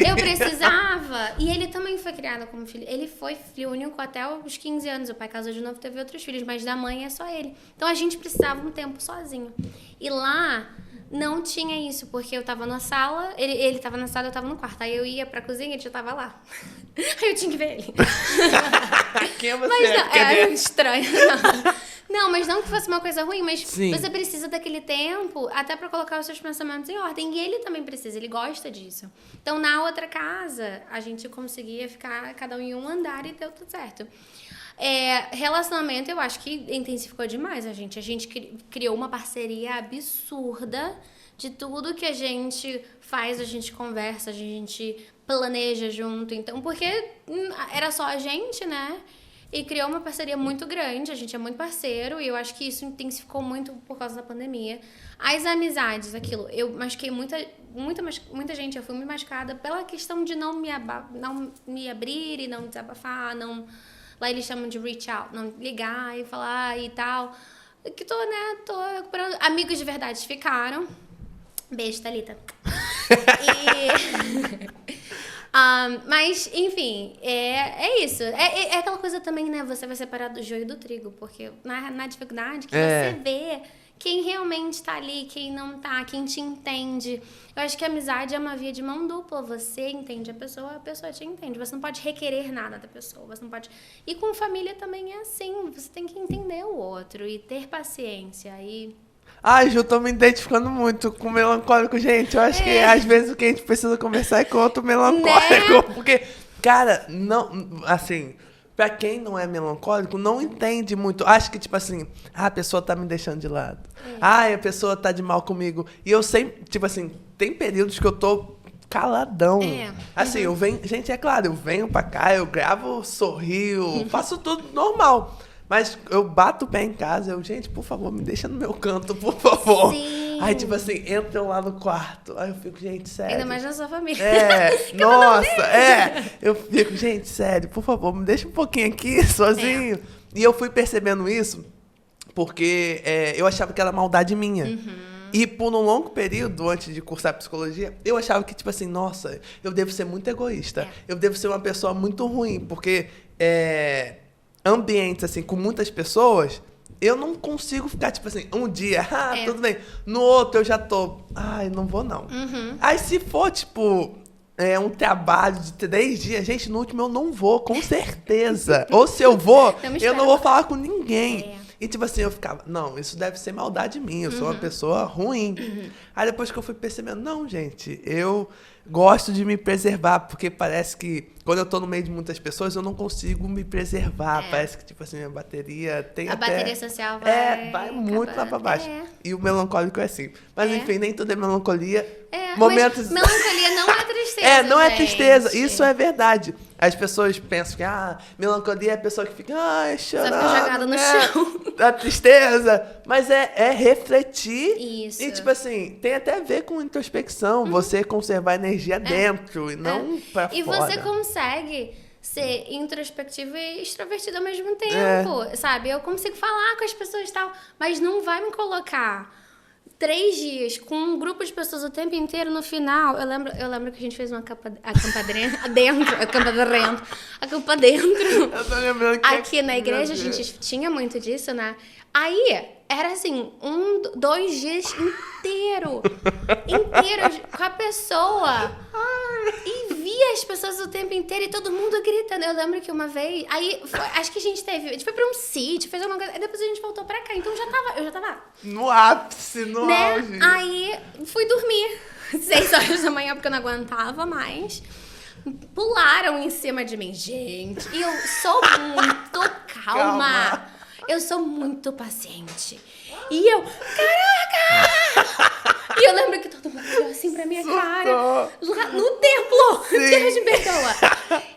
Eu precisava. E ele também foi criado como filho. Ele foi filho único até os 15 anos. O pai casou de novo, teve outros filhos, mas da mãe é só ele. Então a gente precisava um tempo sozinho. E lá... Não tinha isso, porque eu tava na sala, ele tava na sala, eu tava no quarto. Aí eu ia pra cozinha e ele já tava lá. Aí eu tinha que ver ele. Quem é você? Mas não, é estranho. Não, mas não que fosse uma coisa ruim, mas você precisa daquele tempo até pra colocar os seus pensamentos em ordem. E ele também precisa, ele gosta disso. Então, na outra casa, a gente conseguia ficar cada um em um andar e deu tudo certo. Relacionamento, eu acho que intensificou demais a gente. A gente criou uma parceria absurda de tudo que a gente faz, a gente conversa, a gente planeja junto. Então, porque era só a gente, né? E criou uma parceria muito grande, a gente é muito parceiro, e eu acho que isso intensificou muito por causa da pandemia. As amizades, aquilo, eu machuquei muita gente, eu fui muito machucada pela questão de não me abrir e não desabafar, não... Lá eles chamam de reach out, não ligar e falar e tal. Que tô recuperando. Amigos de verdade ficaram. Beijo, Thalita. Mas, enfim, é isso. É aquela coisa também, né? Você vai separar do joio do trigo, porque na dificuldade que você vê quem realmente tá ali, quem não tá, quem te entende. Eu acho que a amizade é uma via de mão dupla. Você entende a pessoa te entende. Você não pode requerer nada da pessoa. Você não pode... E com família também é assim. Você tem que entender o outro e ter paciência. Ai, Ju, tô me identificando muito com melancólico, gente. Eu acho que às vezes o que a gente precisa conversar é com outro melancólico. Né? Porque, cara, não... Assim... Pra quem não é melancólico, não entende muito. Acho que, tipo assim, a pessoa tá me deixando de lado. A pessoa tá de mal comigo. E eu sempre, tipo assim, tem períodos que eu tô caladão. Assim, eu venho... Gente, é claro, eu venho pra cá, eu gravo, sorrio, faço tudo normal. Mas eu bato o pé em casa, gente, por favor, me deixa no meu canto, por favor. Sim. Aí, tipo assim, entram lá no quarto. Aí eu fico, gente, sério. Ainda mais na sua família. Eu fico, gente, sério, por favor, me deixa um pouquinho aqui, sozinho. E eu fui percebendo isso porque eu achava que era maldade minha. E por um longo período, antes de cursar psicologia, eu achava que, tipo assim, nossa, eu devo ser muito egoísta. Eu devo ser uma pessoa muito ruim, porque... ambientes, assim, com muitas pessoas, eu não consigo ficar, tipo assim, um dia, tudo bem. No outro, eu já tô, não vou não. Aí, se for, tipo, é um trabalho de 3 dias. Gente, no último eu não vou, com certeza. Ou se eu vou, eu não vou falar com ninguém. E tipo assim, eu ficava, não, isso deve ser maldade minha, eu sou uma pessoa ruim. Aí depois que eu fui percebendo, não, gente, eu gosto de me preservar, porque parece que quando eu tô no meio de muitas pessoas, eu não consigo me preservar. Parece que, tipo assim, a bateria tem bateria social vai... vai muito lá pra baixo. E o melancólico é assim. Mas enfim, nem tudo é melancolia. Momentos... Mas melancolia não é tristeza, não é gente. tristeza. Isso é verdade. As pessoas pensam que, melancolia é a pessoa que fica, chorando. Só fica jogada no chão. A tristeza. Mas é refletir. Isso. E, tipo assim, tem até a ver com introspecção. Você conservar energia dentro e não pra fora. E você consegue ser introspectivo e extrovertido ao mesmo tempo, sabe? Eu consigo falar com as pessoas e tal, mas não vai me colocar 3 dias com um grupo de pessoas o tempo inteiro. No final, eu lembro que a gente fez uma acampa dentro. Eu tô lembrando que aqui na igreja a gente tinha muito disso, né? Aí era assim, 2 dias inteiro com a pessoa. E via as pessoas o tempo inteiro e todo mundo gritando. Eu lembro que uma vez, acho que a gente foi pra um sítio, fez alguma coisa, aí depois a gente voltou pra cá. Então eu já tava no ápice, no auge. Aí fui dormir 6 horas da manhã porque eu não aguentava mais. Pularam em cima de mim, gente. E eu sou muito calma. Eu sou muito paciente. E eu, caraca! E eu lembro que todo mundo olhou assim pra minha cara. No templo! Deus me perdoa.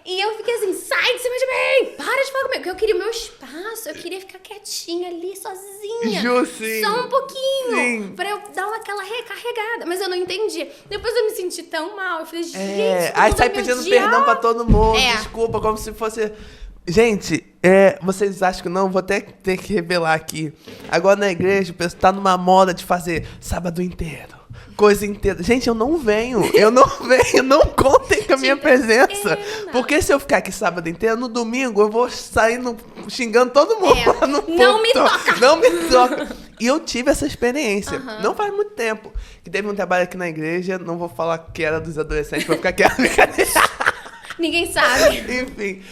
E eu fiquei assim, sai de cima de mim! Para de falar comigo. Porque eu queria o meu espaço. Eu queria ficar quietinha ali, sozinha. Sim. Só um pouquinho. Sim. Pra eu dar aquela recarregada. Mas eu não entendi. Depois eu me senti tão mal. Eu falei, gente, aí sai pedindo perdão pra todo mundo. Desculpa, como se fosse... Gente, vocês acham que não? Vou até ter que revelar aqui. Agora na igreja, o pessoal tá numa moda de fazer sábado inteiro, coisa inteira. Gente, eu não venho, não contem com a minha presença. Porque se eu ficar aqui sábado inteiro, no domingo eu vou sair xingando todo mundo. Não me toca! Não me toca! E eu tive essa experiência. Não faz muito tempo. Que teve um trabalho aqui na igreja, não vou falar que era dos adolescentes, vou ficar quieto. Ninguém sabe. Enfim,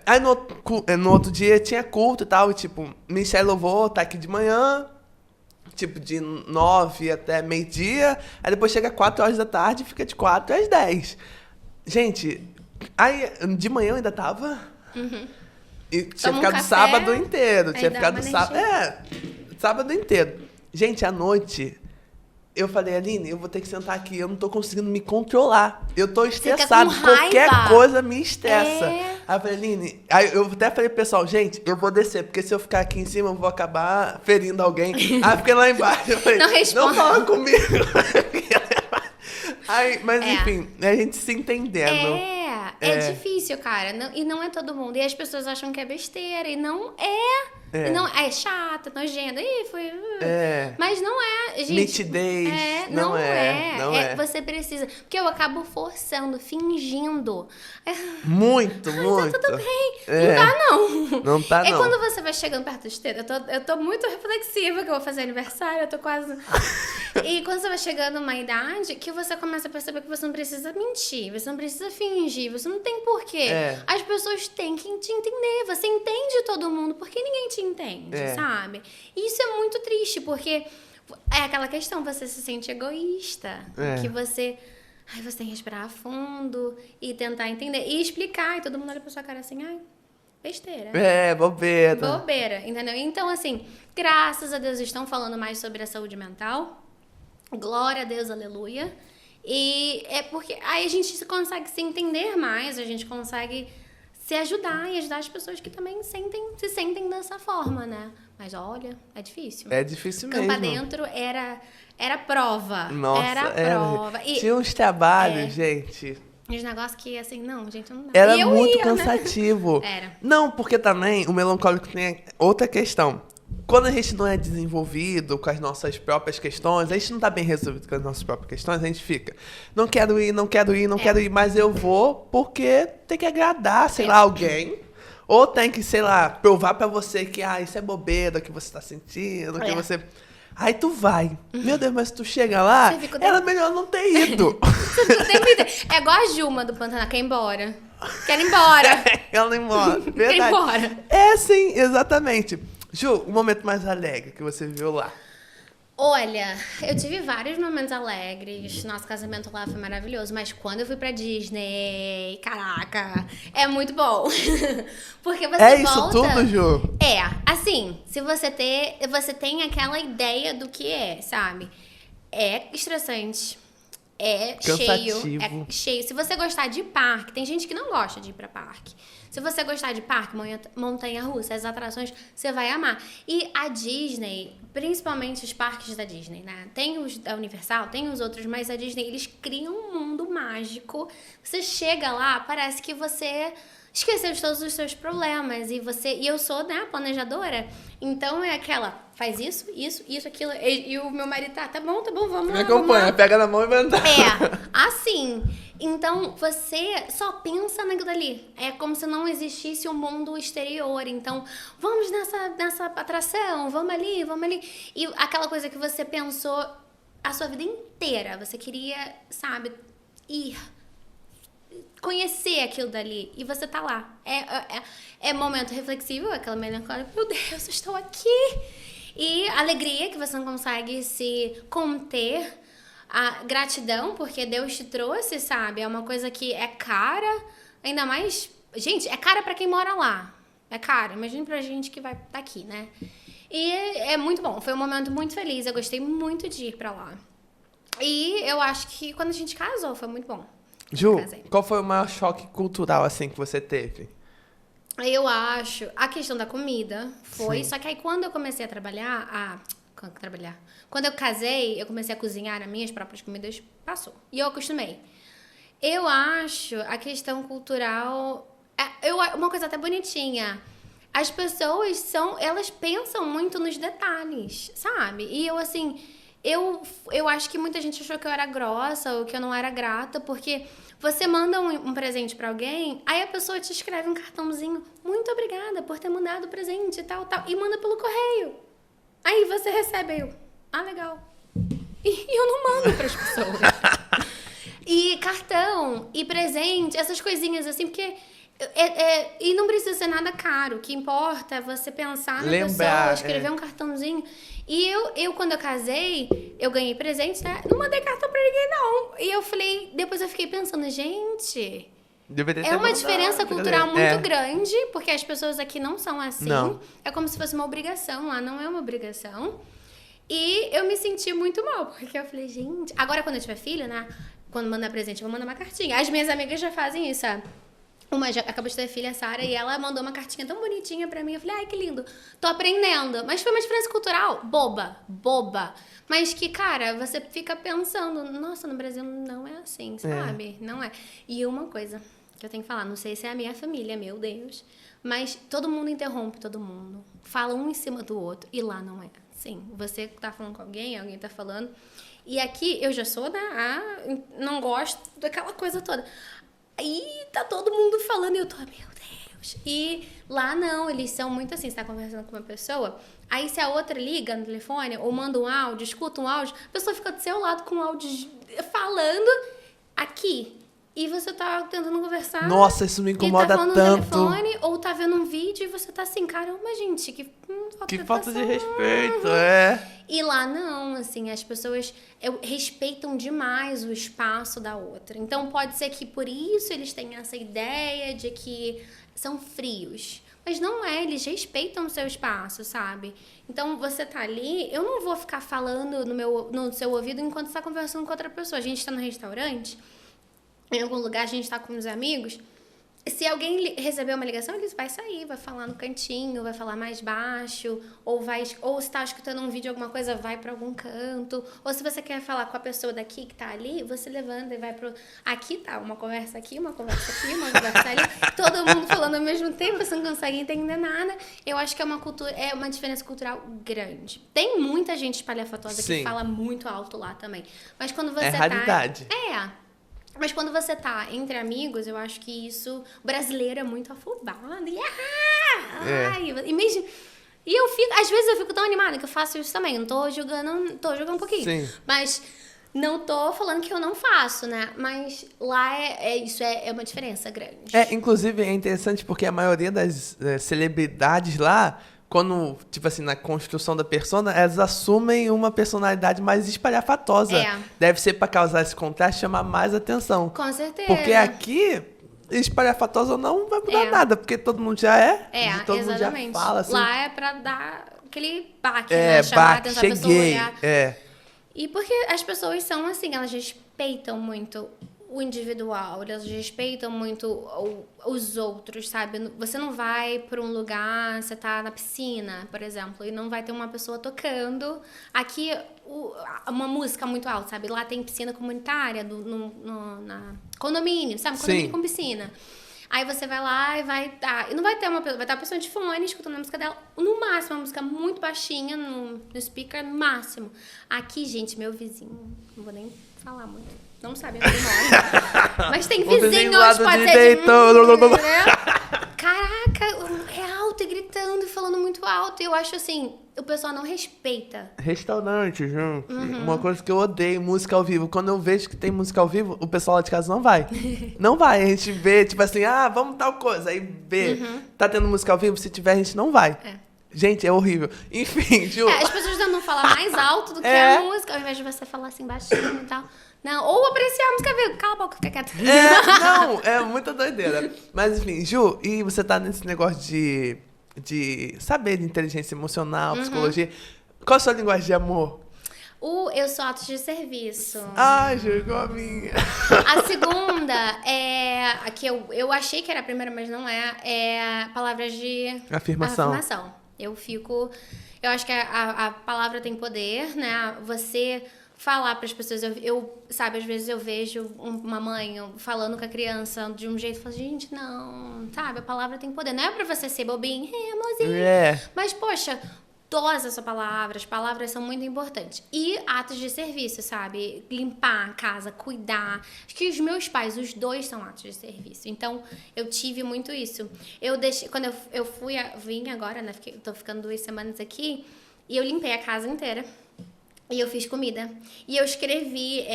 aí no outro dia tinha culto e tal, e tipo, Michelle louvou, tá aqui de manhã, tipo, de 9 até meio-dia, aí depois chega 4 horas da tarde e fica de 4 às 10. Gente, aí de manhã eu ainda tava, e tinha ficado o sábado inteiro, sábado inteiro. Gente, à noite... Eu falei, Aline, eu vou ter que sentar aqui, eu não tô conseguindo me controlar. Eu tô estressado, qualquer coisa me estressa. Aí eu falei, Aline, aí eu até falei pro pessoal, gente, eu vou descer, porque se eu ficar aqui em cima, eu vou acabar ferindo alguém. Aí eu fiquei lá embaixo, eu falei, não fala comigo. Aí, mas enfim, a gente se entendendo. É difícil, cara. E não é todo mundo. E as pessoas acham que é besteira, e não é. Não, é chato, nojento. Mas não é, gente. Nitidez. Não é. Você precisa. Porque eu acabo forçando, fingindo. Muito. Tá tudo bem. Não tá, não. Não tá, não. É quando você vai chegando perto do esteiro. Eu tô muito reflexiva, que eu vou fazer aniversário, eu tô quase. E quando você vai chegando uma idade que você começa a perceber que você não precisa mentir, você não precisa fingir, você não tem porquê. As pessoas têm que te entender. Você entende todo mundo, porque ninguém te entende, sabe? E isso é muito triste, porque é aquela questão, você se sente egoísta, que você tem que respirar fundo e tentar entender e explicar, e todo mundo olha pra sua cara assim, besteira. Bobeira, entendeu? Então, assim, graças a Deus estão falando mais sobre a saúde mental, glória a Deus, aleluia, e é porque aí a gente consegue se entender mais, a gente consegue se ajudar e ajudar as pessoas que também se sentem dessa forma, né? Mas olha, é difícil. É difícil mesmo. Campa dentro era prova. Nossa, era prova. E tinha uns trabalhos, gente. Uns negócios que, assim, não, gente, não dá. Era muito cansativo. Né? Era. Não, porque também o melancólico tem outra questão. Quando a gente não é desenvolvido com as nossas próprias questões, a gente não tá bem resolvido com as nossas próprias questões, a gente fica, não quero ir, mas eu vou porque tem que agradar, sei lá, alguém. Ou tem que, sei lá, provar pra você que, isso é bobeira, que você tá sentindo, que você... Aí tu vai. Meu Deus, mas tu chega lá, era melhor não ter ido. É igual a Juma do Pantanal, quer ir embora. Quer ir embora. Ela ir embora, verdade. Quer ir embora. É, sim, exatamente. Ju, o momento mais alegre que você viveu lá. Olha, eu tive vários momentos alegres. Nosso casamento lá foi maravilhoso. Mas quando eu fui pra Disney, caraca, é muito bom. Porque você É volta... isso tudo, Ju? É, assim, se você tem aquela ideia do que é, sabe? É estressante. É cansativo. cheio. É cheio. Se você gostar de parque, tem gente que não gosta de ir pra parque. Se você gostar de parque, montanha-russa, as atrações, você vai amar. E a Disney, principalmente os parques da Disney, né? Tem os da Universal, tem os outros, mas a Disney, eles criam um mundo mágico. Você chega lá, parece que você esqueceu de todos os seus problemas. E eu sou, né, planejadora. Então é aquela, faz isso, aquilo. E o meu marido tá bom, vamos lá. Me acompanha, pega na mão e vai andar. Assim. Então, você só pensa naquilo ali. É como se não existisse um mundo exterior. Então, vamos nessa atração, vamos ali. E aquela coisa que você pensou a sua vida inteira. Você queria, sabe, ir, conhecer aquilo dali. E você tá lá. É momento reflexivo, aquela melancólia. Meu Deus, eu estou aqui. E alegria que você não consegue se conter. A gratidão, porque Deus te trouxe, sabe? É uma coisa que é cara, ainda mais... Gente, é cara pra quem mora lá. É cara. Imagina pra gente que vai daqui, né? E é muito bom. Foi um momento muito feliz. Eu gostei muito de ir pra lá. E eu acho que quando a gente casou, foi muito bom. Ju, qual foi o maior choque cultural, assim, que você teve? Eu acho... A questão da comida foi... Sim. Só que aí quando eu comecei a trabalhar... Quando eu casei, eu comecei a cozinhar as minhas próprias comidas, passou. E eu acostumei. Eu acho a questão cultural... uma coisa até bonitinha. As pessoas elas pensam muito nos detalhes, sabe? E eu, assim... Eu acho que muita gente achou que eu era grossa ou que eu não era grata, porque você manda um presente pra alguém, aí a pessoa te escreve um cartãozinho, muito obrigada por ter mandado o presente e tal, e manda pelo correio. Aí você recebe, legal. E eu não mando pras pessoas. E cartão, e presente, essas coisinhas assim, porque... e não precisa ser nada caro. O que importa é você pensar na pessoa, escrever um cartãozinho. E eu, quando eu casei, eu ganhei presente, né? Não mandei cartão pra ninguém, não. E eu falei... Depois eu fiquei pensando, gente... É uma diferença cultural muito grande, porque as pessoas aqui não são assim. Não. É como se fosse uma obrigação, lá não é uma obrigação. E eu me senti muito mal, porque eu falei, gente... Agora, quando eu tiver filho, né? Quando mandar presente, eu vou mandar uma cartinha. As minhas amigas já fazem isso, sabe? Uma já acabou de ter filha, a Sara, e ela mandou uma cartinha tão bonitinha pra mim. Eu falei, ai, que lindo. Tô aprendendo. Mas foi uma diferença cultural boba. Mas que, cara, você fica pensando, nossa, no Brasil não é assim, sabe? Não é. E uma coisa que eu tenho que falar, não sei se é a minha família, meu Deus, mas todo mundo interrompe todo mundo. Fala um em cima do outro. E lá não é. Sim, você tá falando com alguém tá falando. E aqui eu já sou não gosto daquela coisa toda. E tá todo mundo falando e eu tô, meu Deus. E lá não, eles são muito assim, você tá conversando com uma pessoa, aí se a outra liga no telefone ou manda um áudio, escuta um áudio, a pessoa fica do seu lado com o áudio falando aqui. E você tá tentando conversar. Nossa, isso me incomoda tá falando tanto. No telefone, ou tá vendo um vídeo e você tá assim, caramba, gente, que falta de respeito, E lá não, assim, as pessoas respeitam demais o espaço da outra. Então pode ser que por isso eles tenham essa ideia de que são frios. Mas não é, eles respeitam o seu espaço, sabe? Então você tá ali, eu não vou ficar falando no seu ouvido enquanto você tá conversando com outra pessoa. A gente tá no restaurante, em algum lugar, a gente tá com uns amigos. Se alguém receber uma ligação, ele vai sair, vai falar no cantinho, vai falar mais baixo, ou se tá escutando um vídeo, alguma coisa, vai pra algum canto. Ou se você quer falar com a pessoa daqui que tá ali, você levanta e vai pro... Aqui tá, uma conversa aqui, uma conversa aqui, uma conversa ali. Todo mundo falando ao mesmo tempo, você não consegue entender nada. Eu acho que é uma diferença cultural grande. Tem muita gente espalhafatosa que fala muito alto lá também. Mas quando você raridade. Mas quando você tá entre amigos, eu acho que isso... O brasileiro é muito afobado. E às vezes eu fico tão animada que eu faço isso também. Não tô julgando um pouquinho. Sim. Mas não tô falando que eu não faço, né? Mas lá isso é uma diferença grande. Inclusive é interessante porque a maioria das celebridades lá, quando, tipo assim, na construção da persona, elas assumem uma personalidade mais espalhafatosa. Deve ser pra causar esse contraste, chamar mais atenção. Com certeza. Porque aqui, espalhafatosa ou não vai mudar nada, porque todo mundo já todo exatamente. mundo já fala. Assim. Lá é pra dar aquele baque, né? Chamar a atenção da pessoa, olhar. E porque as pessoas são assim, elas respeitam muito o individual, elas respeitam muito os outros, sabe? Você não vai para um lugar, você tá na piscina, por exemplo, e não vai ter uma pessoa tocando. Aqui, uma música muito alta, sabe? Lá tem piscina comunitária, na condomínio, sabe? Condomínio com piscina. Aí você vai lá e e não vai ter vai estar a pessoa de fone escutando a música dela, no máximo, uma música muito baixinha, no speaker, no máximo. Aqui, gente, meu vizinho, não vou nem falar muito. Não sabe onde eu moro. Mas tem vizinhos, pode ser de... Caraca, é alto e gritando e falando muito alto. E eu acho assim, o pessoal não respeita. Restaurante, gente. Uma coisa que eu odeio, música ao vivo. Quando eu vejo que tem música ao vivo, o pessoal lá de casa não vai. Não vai. A gente vê, tipo assim, vamos tal coisa. Aí vê, tá tendo música ao vivo, se tiver, a gente não vai. Gente, é horrível. Enfim, Ju... as pessoas não falam mais alto do que a música, ao invés de você falar assim baixinho e tal. Não, ou apreciar a música, viu? Cala a boca, fica quieta. É muita doideira. Mas, enfim, Ju, e você tá nesse negócio de saber de inteligência emocional, psicologia. Qual a sua linguagem de amor? Eu sou atos de serviço. Ju, igual a minha. A segunda a que eu achei que era a primeira, mas não é palavras de afirmação. Eu acho que a palavra tem poder, né? Você falar para as pessoas, sabe, às vezes eu vejo uma mãe falando com a criança de um jeito e falo, gente, não, sabe, a palavra tem poder, não é para você ser bobinho, amorzinho, mas, poxa, dosa essa palavra, as palavras são muito importantes. E atos de serviço, sabe, limpar a casa, cuidar, acho que os meus pais, os dois são atos de serviço, então eu tive muito isso. Quando eu vim agora, né, tô ficando 2 semanas aqui, e eu limpei a casa inteira. E eu fiz comida. E eu escrevi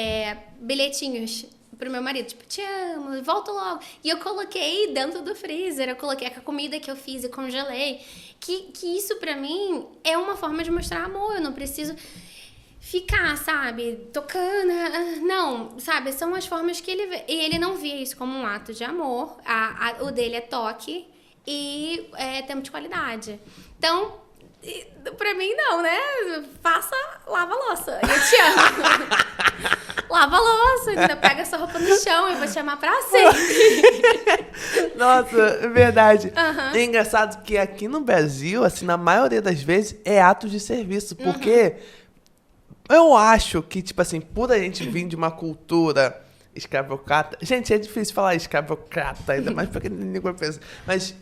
bilhetinhos pro meu marido. Tipo, te amo, volta logo. E eu coloquei dentro do freezer. Eu coloquei a comida que eu fiz e congelei. Que isso pra mim é uma forma de mostrar amor. Eu não preciso ficar, sabe, tocando. Não, sabe, são as formas que ele vê. E ele não via isso como um ato de amor. O dele é toque e tempo de qualidade. Então... pra mim, não, né? Lava a louça. Eu te amo. Lava a louça, ainda pega essa roupa no chão e vou te amar pra sempre. Nossa, é verdade. É engraçado que aqui no Brasil, assim, na maioria das vezes, é atos de serviço. Porque eu acho que, tipo assim, por a gente vir de uma cultura escravocrata... Gente, é difícil falar escravocrata, ainda mais porque língua pensa. Mas...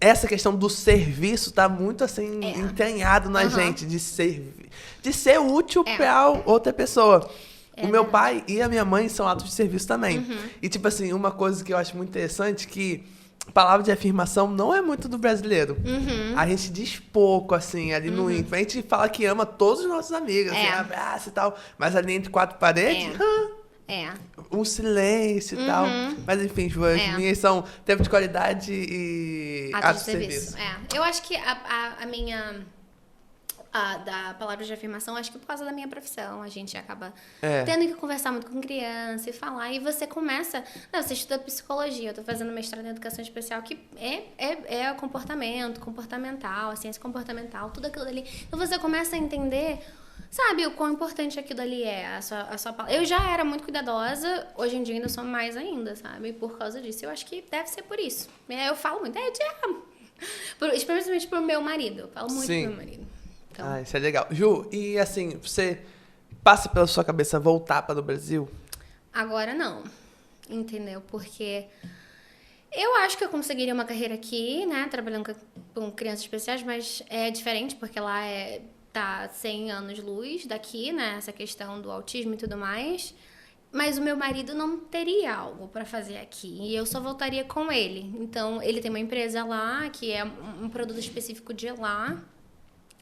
essa questão do serviço tá muito, assim, entranhado na gente, de ser útil pra outra pessoa. O meu pai e a minha mãe são atos de serviço também. E, tipo assim, uma coisa que eu acho muito interessante que palavra de afirmação não é muito do brasileiro. A gente diz pouco, assim, ali no íntimo. A gente fala que ama todos os nossos amigos, assim, abraça e tal. Mas ali entre 4 paredes... um silêncio e tal. Mas enfim, Ju, as minhas são tempo de qualidade e atos de serviço. Eu acho que a minha... da palavra de afirmação, acho que por causa da minha profissão, a gente acaba tendo que conversar muito com criança e falar, e você começa... Não, você estuda psicologia, eu tô fazendo mestrado em educação especial, que é comportamental, a ciência comportamental, tudo aquilo ali. Então você começa a entender... Sabe o quão importante aquilo ali é, a sua palavra. Eu já era muito cuidadosa, hoje em dia ainda sou mais ainda, sabe? Por causa disso. Eu acho que deve ser por isso. Eu falo muito, eu te amo. Especialmente pro meu marido. Eu falo muito pro meu marido. Então... isso é legal. Ju, e assim, você passa pela sua cabeça voltar para o Brasil? Agora não. Entendeu? Porque eu acho que eu conseguiria uma carreira aqui, né? Trabalhando com crianças especiais, mas é diferente, porque lá tá 100 anos-luz daqui, né? Essa questão do autismo e tudo mais. Mas o meu marido não teria algo para fazer aqui. E eu só voltaria com ele. Então, ele tem uma empresa lá, que é um produto específico de lá.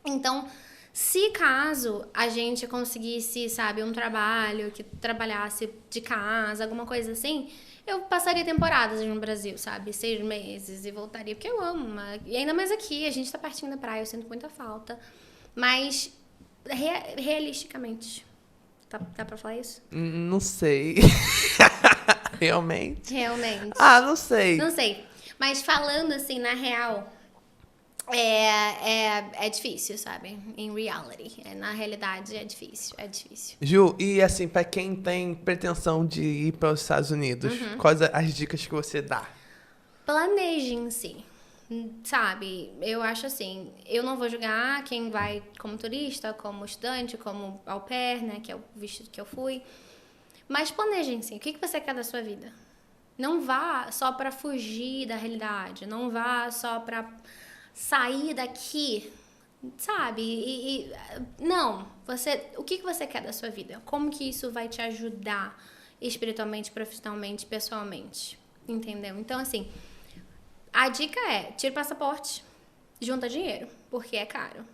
Então, se caso a gente conseguisse, sabe, um trabalho que trabalhasse de casa, alguma coisa assim, eu passaria temporadas no Brasil, sabe? 6 meses e voltaria, porque eu amo. E ainda mais aqui, a gente tá pertinho da praia, eu sinto muita falta. Mas, realisticamente, dá pra falar isso? Não sei. Realmente? Realmente. Ah, não sei. Não sei. Mas falando assim, na real, é difícil, sabe? Em reality. Na realidade, é difícil. Ju, e assim, pra quem tem pretensão de ir para os Estados Unidos, quais as dicas que você dá? Planejem-se, sabe? Eu acho assim, eu não vou julgar quem vai como turista, como estudante, como au pair, né? Que é o visto que eu fui. Mas planejem-se. O que você quer da sua vida? Não vá só pra fugir da realidade. Não vá só pra sair daqui, sabe? Não, o que você quer da sua vida? Como que isso vai te ajudar espiritualmente, profissionalmente, pessoalmente? Entendeu? Então, assim, a dica é, tira o passaporte, junta dinheiro, porque é caro.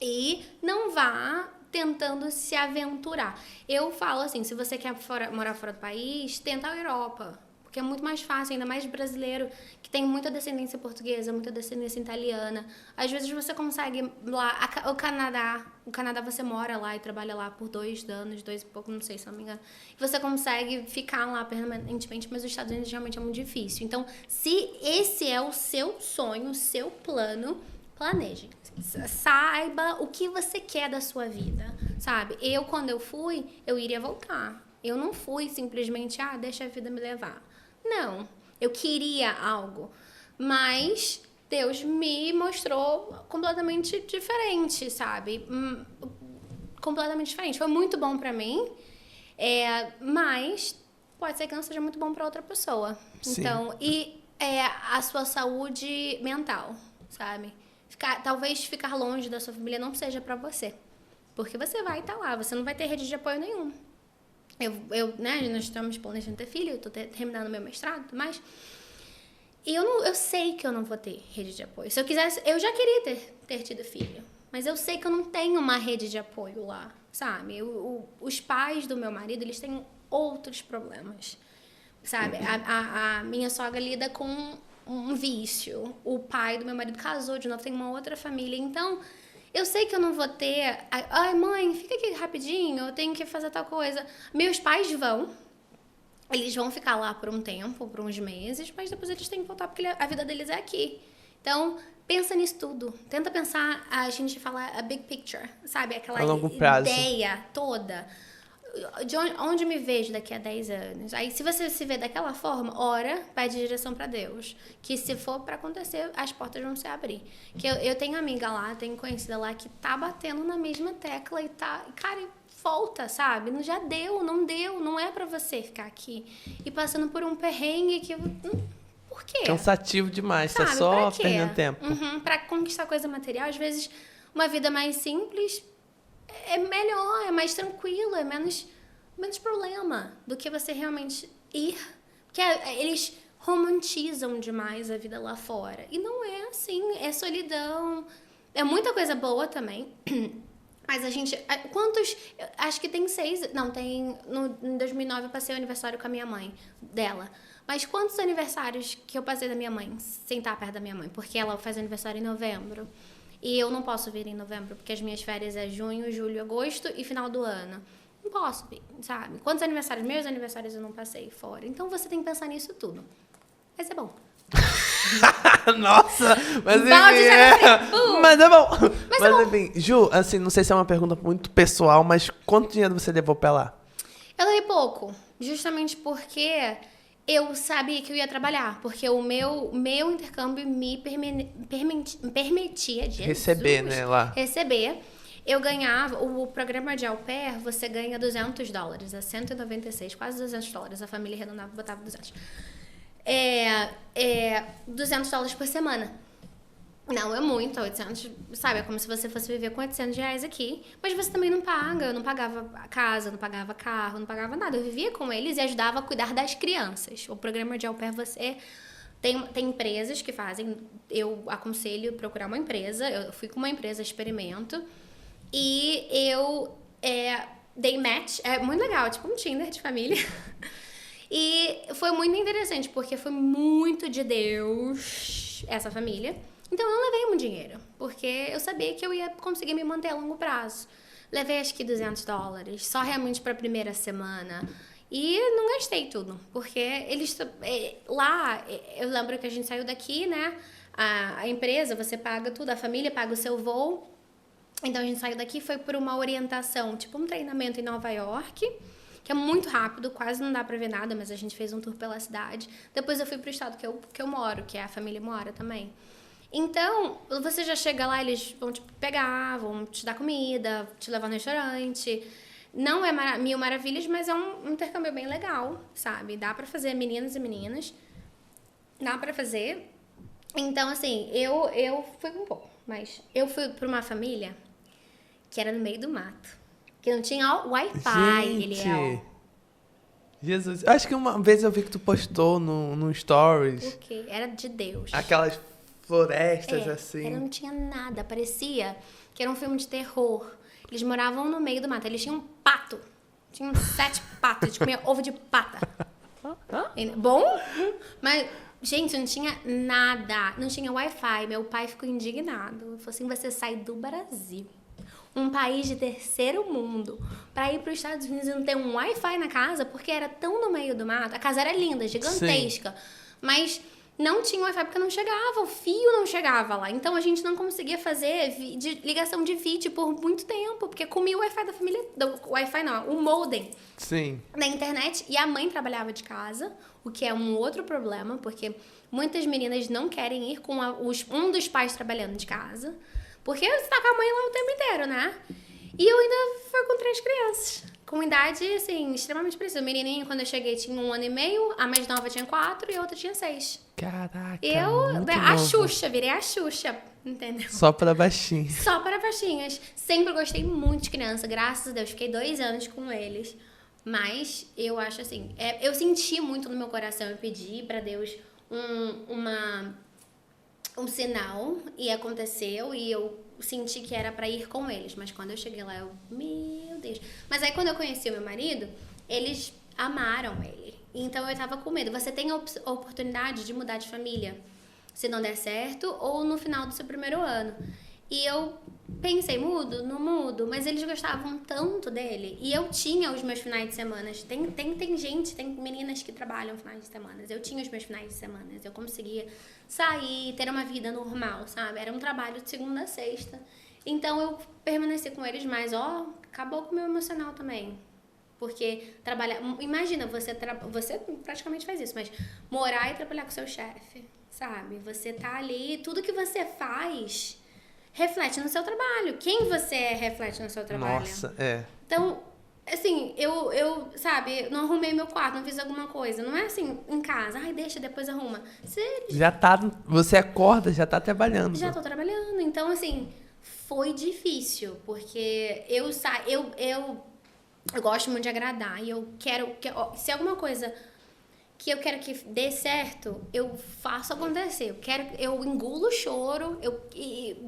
E não vá tentando se aventurar. Eu falo assim, se você quer morar fora do país, tenta a Europa. Porque é muito mais fácil, ainda mais brasileiro, que tem muita descendência portuguesa, muita descendência italiana. Às vezes você consegue lá, o Canadá você mora lá e trabalha lá por 2 anos, 2 e pouco, não sei se não me engano. E você consegue ficar lá permanentemente, mas os Estados Unidos realmente é muito difícil. Então, se esse é o seu sonho, o seu plano, planeje. Saiba o que você quer da sua vida, sabe? Quando eu fui, eu iria voltar. Eu não fui simplesmente, deixa a vida me levar. Não, eu queria algo, mas Deus me mostrou completamente diferente, sabe? Completamente diferente. Foi muito bom pra mim, mas pode ser que não seja muito bom pra outra pessoa. Sim. Então, a sua saúde mental, sabe? Talvez ficar longe da sua família não seja pra você, porque você vai estar lá, você não vai ter rede de apoio nenhum. Né, nós estamos planejando ter filho, eu tô terminando meu mestrado e tudo mais. E eu sei que eu não vou ter rede de apoio. Se eu quisesse, eu já queria ter tido filho. Mas eu sei que eu não tenho uma rede de apoio lá, sabe? Os pais do meu marido, eles têm outros problemas, sabe? A minha sogra lida com um vício. O pai do meu marido casou de novo, tem uma outra família. Então, eu sei que eu não vou ter... Ai, mãe, fica aqui rapidinho, eu tenho que fazer tal coisa. Meus pais eles vão ficar lá por um tempo, por uns meses, mas depois eles têm que voltar porque a vida deles é aqui. Então, pensa nisso tudo. Tenta pensar, a gente fala a big picture, sabe? Aquela ideia toda. De onde me vejo daqui a 10 anos? Aí, se você se vê daquela forma, ora, pede direção pra Deus. Que se for pra acontecer, as portas vão se abrir. Que eu tenho amiga lá, tenho conhecida lá que tá batendo na mesma tecla e tá... Cara, volta, sabe? Já deu, não é pra você ficar aqui. E passando por um perrengue que... Por quê? Cansativo demais, sabe? Tá só perdendo tempo. Pra conquistar coisa material, às vezes, uma vida mais simples... É melhor, é mais tranquilo, é menos problema do que você realmente ir. Porque eles romantizam demais a vida lá fora. E não é assim, é solidão. É muita coisa boa também. Mas a gente... Acho que tem 6... Não, tem... Em 2009 eu passei o aniversário com a minha mãe, dela. Mas quantos aniversários que eu passei da minha mãe sem estar perto da minha mãe? Porque ela faz aniversário em novembro. E eu não posso vir em novembro, porque as minhas férias é junho, julho, agosto e final do ano. Não posso vir, sabe? Quantos aniversários? Meus aniversários eu não passei fora. Então você tem que pensar nisso tudo. Mas é bom. Nossa, mas enfim, mas é bom. Mas enfim, Ju, assim, não sei se é uma pergunta muito pessoal, mas quanto dinheiro você levou pra lá? Eu levei pouco, justamente porque... Eu sabia que eu ia trabalhar, porque o meu intercâmbio me permitia receber, né, lá. Receber. Eu ganhava, o programa de au pair, você ganha $200, é 196, quase $200. A família arredondava, botava 200. $200 por semana. Não, é muito, 800, sabe? É como se você fosse viver com R$800 aqui. Mas você também não paga. Eu não pagava casa, não pagava carro, não pagava nada. Eu vivia com eles e ajudava a cuidar das crianças. O programa de au pair, você Tem empresas que fazem, eu aconselho procurar uma empresa, eu fui com uma empresa experimento e eu dei match, é muito legal, tipo um Tinder de família. E foi muito interessante, porque foi muito de Deus essa família. Então eu não levei muito dinheiro, porque eu sabia que eu ia conseguir me manter a longo prazo. Levei acho que $200, só realmente para a primeira semana. E não gastei tudo, porque eles lá, eu lembro que a gente saiu daqui, né? A empresa, você paga tudo, a família paga o seu voo. Então a gente saiu daqui, foi por uma orientação, tipo um treinamento em Nova York, que é muito rápido, quase não dá pra ver nada, mas a gente fez um tour pela cidade. Depois eu fui pro estado que eu moro, que a família mora também. Então, você já chega lá, eles vão te pegar, vão te dar comida, te levar no restaurante. Não é mil maravilhas, mas é um intercâmbio bem legal, sabe? Dá pra fazer meninos e meninas. Dá pra fazer. Então, assim, eu fui um pouco, mas eu fui pra uma família que era no meio do mato. Que não tinha Wi-Fi, Eliel. Jesus. Acho que uma vez eu vi que tu postou no Stories. O quê? Era de Deus. Aquelas florestas, assim. Não tinha nada. Parecia que era um filme de terror. Eles moravam no meio do mato. Eles tinham um pato. Tinham 7 patos. Eles comiam ovo de pata. Bom? Mas, gente, não tinha nada. Não tinha Wi-Fi. Meu pai ficou indignado. Ele falou assim, você sai do Brasil, um país de terceiro mundo, pra ir pros Estados Unidos e não ter um Wi-Fi na casa, porque era tão no meio do mato. A casa era linda, gigantesca. Sim. Mas não tinha Wi-Fi porque não chegava, o fio não chegava lá. Então a gente não conseguia fazer ligação de vídeo por muito tempo, porque comia o Wi-Fi da família. O Wi-Fi não, o modem. Sim. Da internet. E a mãe trabalhava de casa, o que é um outro problema, porque muitas meninas não querem ir com um dos pais trabalhando de casa, porque você tá com a mãe lá o tempo inteiro, né? E eu ainda fui com 3 crianças. Com idade, assim, extremamente precisa. O menininho, quando eu cheguei, tinha 1 ano e meio. A mais nova tinha 4 e a outra tinha 6. Caraca, A Xuxa, virei a Xuxa, entendeu? Só para baixinhos. Só para baixinhas. Sempre gostei muito de criança, graças a Deus. Fiquei 2 anos com eles. Mas eu acho assim, eu senti muito no meu coração, eu pedi para Deus um sinal, e aconteceu, e eu senti que era pra ir com eles, mas quando eu cheguei lá, meu Deus. Mas aí quando eu conheci o meu marido, eles amaram ele, então eu tava com medo. Você tem a oportunidade de mudar de família, se não der certo, ou no final do seu primeiro ano. E eu pensei, mudo? Não mudo, mas eles gostavam tanto dele. E eu tinha os meus finais de semana. Tem meninas que trabalham finais de semana. Eu tinha os meus finais de semana. Eu conseguia sair, ter uma vida normal, sabe? Era um trabalho de segunda a sexta. Então eu permaneci com eles, mas acabou com o meu emocional também. Porque trabalhar... Imagina, você praticamente faz isso, mas morar e trabalhar com seu chefe, sabe? Você tá ali, tudo que você faz reflete no seu trabalho. Quem você é reflete no seu trabalho. Nossa, Então, assim, eu sabe, não arrumei meu quarto, não fiz alguma coisa. Não é assim, em casa, deixa, depois arruma. Você acorda, já tá trabalhando. Já tô trabalhando. Então, assim, foi difícil, porque eu gosto muito de agradar e eu quero se alguma coisa que eu quero que dê certo, eu faço acontecer. Eu engulo o choro, eu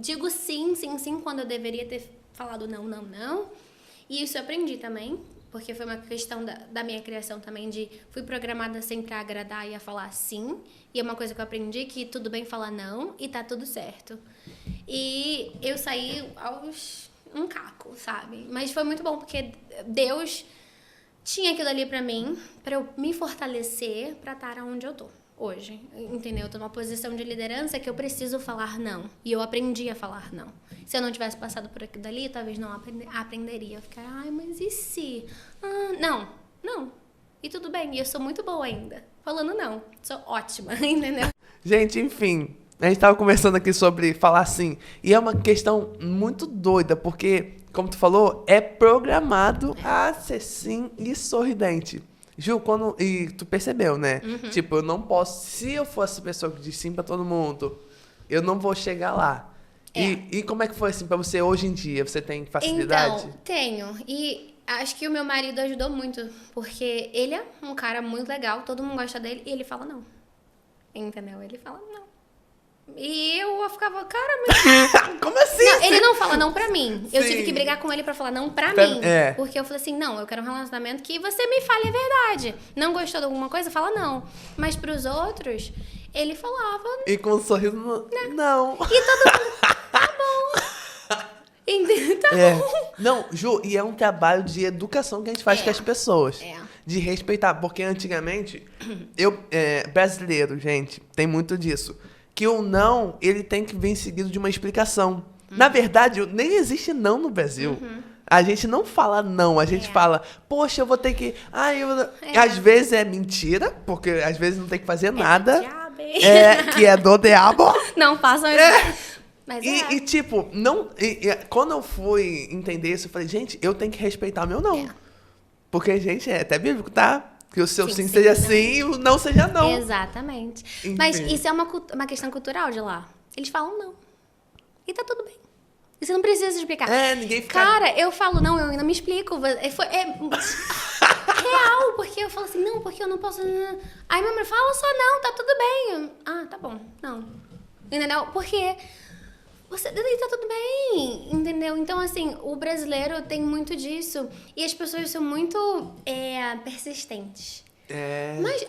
digo sim, sim, sim, quando eu deveria ter falado não, não, não. E isso eu aprendi também, porque foi uma questão da minha criação também, fui programada sempre a agradar e a falar sim. E é uma coisa que eu aprendi, que tudo bem falar não e tá tudo certo. E eu saí aos um caco, sabe? Mas foi muito bom, porque Deus tinha aquilo ali pra mim, pra eu me fortalecer pra estar onde eu tô hoje, entendeu? Eu tô numa posição de liderança que eu preciso falar não, e eu aprendi a falar não. Se eu não tivesse passado por aquilo dali, talvez não aprenderia. Eu ficaria, mas e se? Não. E tudo bem, e eu sou muito boa ainda. Falando não, sou ótima, entendeu? Gente, enfim, a gente tava conversando aqui sobre falar sim, e é uma questão muito doida, porque, como tu falou, é programado a ser sim e sorridente. Ju, e tu percebeu, né? Uhum. Tipo, eu não posso... Se eu fosse a pessoa que diz sim pra todo mundo, eu não vou chegar lá. E como é que foi assim pra você hoje em dia? Você tem facilidade? Então, tenho. E acho que o meu marido ajudou muito, porque ele é um cara muito legal, todo mundo gosta dele, e ele fala não. entendeu? Ele fala não. E eu ficava, cara, mas... Como assim? Não, ele não fala não pra mim. Eu Sim. tive que brigar com ele pra falar não pra mim. É. Porque eu falei assim, não, eu quero um relacionamento que você me fale a verdade. Não gostou de alguma coisa? Fala não. Mas pros outros, ele falava... E com um sorriso, não. E todo mundo, tá bom. Entendeu? Tá bom. Não, Ju, e é um trabalho de educação que a gente faz com as pessoas. De respeitar. Porque antigamente, brasileiro, gente, tem muito disso. Que o não, ele tem que vir seguido de uma explicação. Na verdade, nem existe não no Brasil. A gente não fala não, a gente fala, poxa, eu vou ter que... Às vezes é mentira, porque às vezes não tem que fazer nada. Que é do diabo. Não façam isso. Mas E tipo, não, quando eu fui entender isso, eu falei, gente, eu tenho que respeitar meu não. Porque, gente, é até bíblico, tá? Que o seu sim seja sim e o não seja não. Exatamente. Enfim. Mas isso é uma questão cultural de lá. Eles falam não. E tá tudo bem. E você não precisa explicar. Ninguém fica... Cara, eu falo não, eu ainda me explico. É real, porque eu falo assim, não, porque eu não posso... Aí minha mãe fala só não, tá tudo bem. Tá bom, não. Entendeu? Porque... tá tudo bem, entendeu? Então, assim, o brasileiro tem muito disso. E as pessoas são muito persistentes. Mas,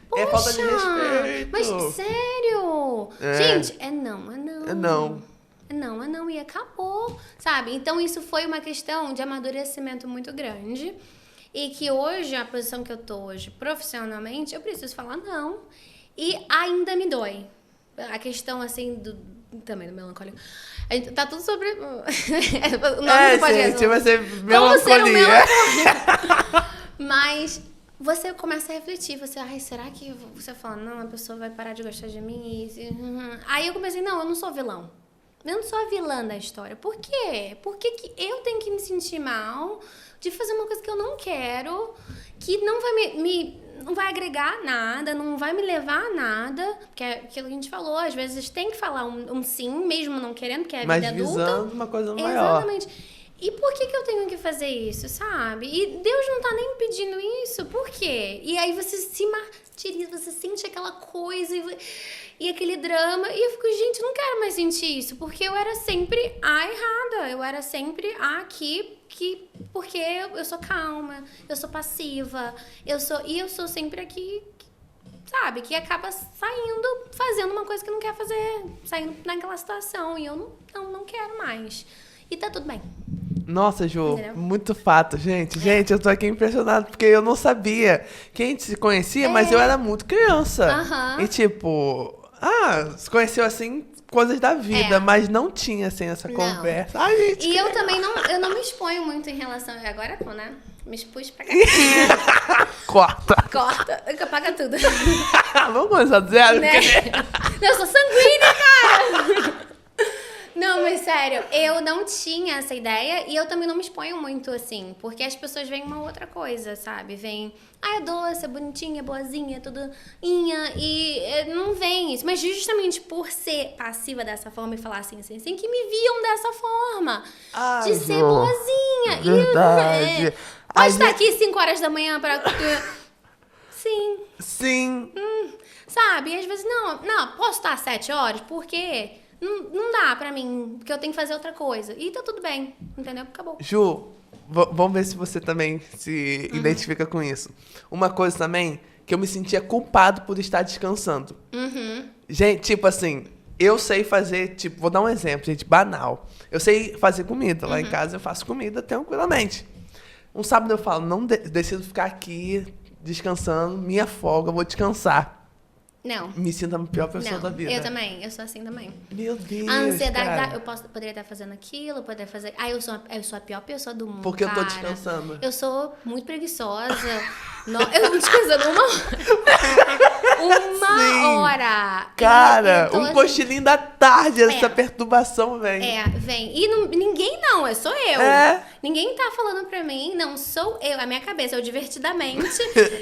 poxa! É falta de respeito. Mas, sério? Gente, é não. É não. É não, e acabou, sabe? Então, isso foi uma questão de amadurecimento muito grande. E que hoje, a posição que eu tô hoje, profissionalmente, eu preciso falar não. E ainda me dói. A questão, assim, também do melancólico. Tá tudo sobre... o nome do podcast. Gente, vai ser melancolia. Mas você começa a refletir. Você, será que você fala, não, a pessoa vai parar de gostar de mim? Aí eu comecei, não, eu não sou vilão. Eu não sou a vilã da história. Por quê? Por que eu tenho que me sentir mal de fazer uma coisa que eu não quero, que não vai não vai agregar nada, não vai me levar a nada, porque é aquilo que a gente falou, às vezes tem que falar um sim, mesmo não querendo, porque é a vida adulta. Mas visando uma coisa maior. Exatamente. E por que eu tenho que fazer isso, sabe? E Deus não tá nem me pedindo isso, por quê? E aí você se martiriza, você sente aquela coisa e aquele drama, e eu fico, gente, não quero mais sentir isso, porque eu era sempre a errada, eu era sempre a porque eu sou calma, eu sou passiva, eu sou sempre aqui, sabe, que acaba fazendo uma coisa que não quer fazer, saindo naquela situação, e eu não quero mais. E tá tudo bem. Nossa, Ju, muito fato, gente. Gente, eu tô aqui impressionado, porque eu não sabia que a gente se conhecia, mas eu era muito criança. E tipo, se conheceu assim, coisas da vida, mas não tinha, assim, essa conversa. Ai, gente, e eu também não me exponho muito em relação... Agora não, né? Me expus pra cá. Corta. Apaga tudo. Vamos começar do zero? Né? Eu sou sanguínea, cara! Não, mas sério, eu não tinha essa ideia e eu também não me exponho muito assim, porque as pessoas veem uma outra coisa, sabe? Vem, é doce, é bonitinha, é boazinha, é tudo inha, e não vem isso. Mas justamente por ser passiva dessa forma e falar assim, que me viam dessa forma, de ser boazinha. Verdade. Pode estar aqui 5 horas da manhã pra... Sim. Sabe? E às vezes, não, posso estar às 7 horas, porque... Não dá pra mim, porque eu tenho que fazer outra coisa. E tá tudo bem, entendeu? Acabou. Ju, vamos ver se você também se identifica com isso. Uma coisa também, que eu me sentia culpado por estar descansando. Gente, tipo assim, eu sei fazer, tipo, vou dar um exemplo, gente, banal. Eu sei fazer comida. Lá em casa eu faço comida tranquilamente. Um sábado eu falo, não decido ficar aqui descansando, minha folga, eu vou descansar. Não. Me sinto a pior pessoa da vida. Eu também, eu sou assim também. Meu Deus, a ansiedade, cara. poderia estar fazendo aquilo, poderia fazer... eu sou a pior pessoa do mundo, porque eu tô descansando. Eu sou muito preguiçosa. Eu tô descansando uma hora. Cara, um assim, cochilinho da tarde, essa perturbação vem. Vem. E ninguém sou eu. Ninguém tá falando pra mim, não sou eu. A minha cabeça, eu divertidamente,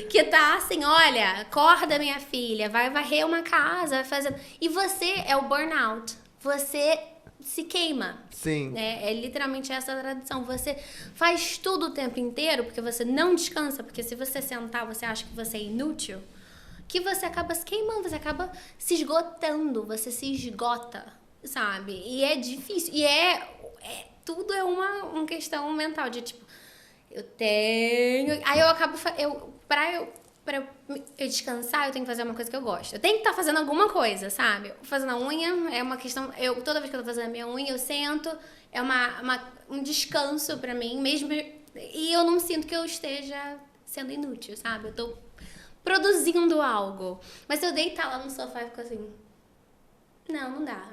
que tá assim, olha, acorda minha filha, vai varrer uma casa, vai fazer... E você é o burnout. Você se queima. Sim. É literalmente essa a tradução. Você faz tudo o tempo inteiro porque você não descansa. Porque se você sentar, você acha que você é inútil. que você acaba se queimando, você acaba se esgotando, você se esgota, sabe? E é difícil. E tudo é uma questão mental de tipo, eu tenho. Aí eu acabo. Pra eu descansar, eu tenho que fazer uma coisa que eu gosto. Eu tenho que estar fazendo alguma coisa, sabe? Fazendo a unha é uma questão. Toda vez que eu tô fazendo a minha unha, eu sento. É um descanso pra mim, mesmo. E eu não sinto que eu esteja sendo inútil, sabe? Eu tô produzindo algo. Mas se eu deitar lá no sofá e ficar assim. Não dá.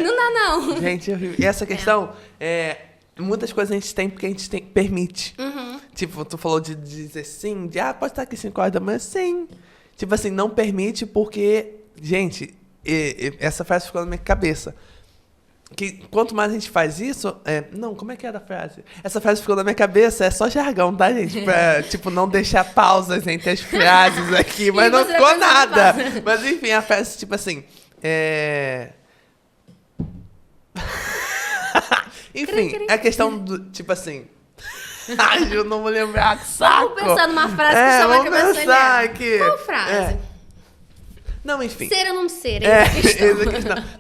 Não dá, não. Gente, e essa questão, muitas coisas a gente tem porque a gente permite. Tipo, tu falou de dizer sim, pode estar aqui 5 horas da manhã, sim. Tipo assim, não permite porque, gente, essa frase ficou na minha cabeça. Que quanto mais a gente faz isso... não, como é que era a frase? Essa frase ficou na minha cabeça, é só jargão, tá, gente? Pra, tipo, não deixar pausas entre as frases aqui, mas não ficou nada. Mas, enfim, a frase, tipo assim... Enfim, é a questão do, tipo assim... Ai, eu não vou lembrar, que saco! Vamos pensar numa frase que chama a cabeça pensar aqui. Qual frase? Não, enfim. Ser ou não ser,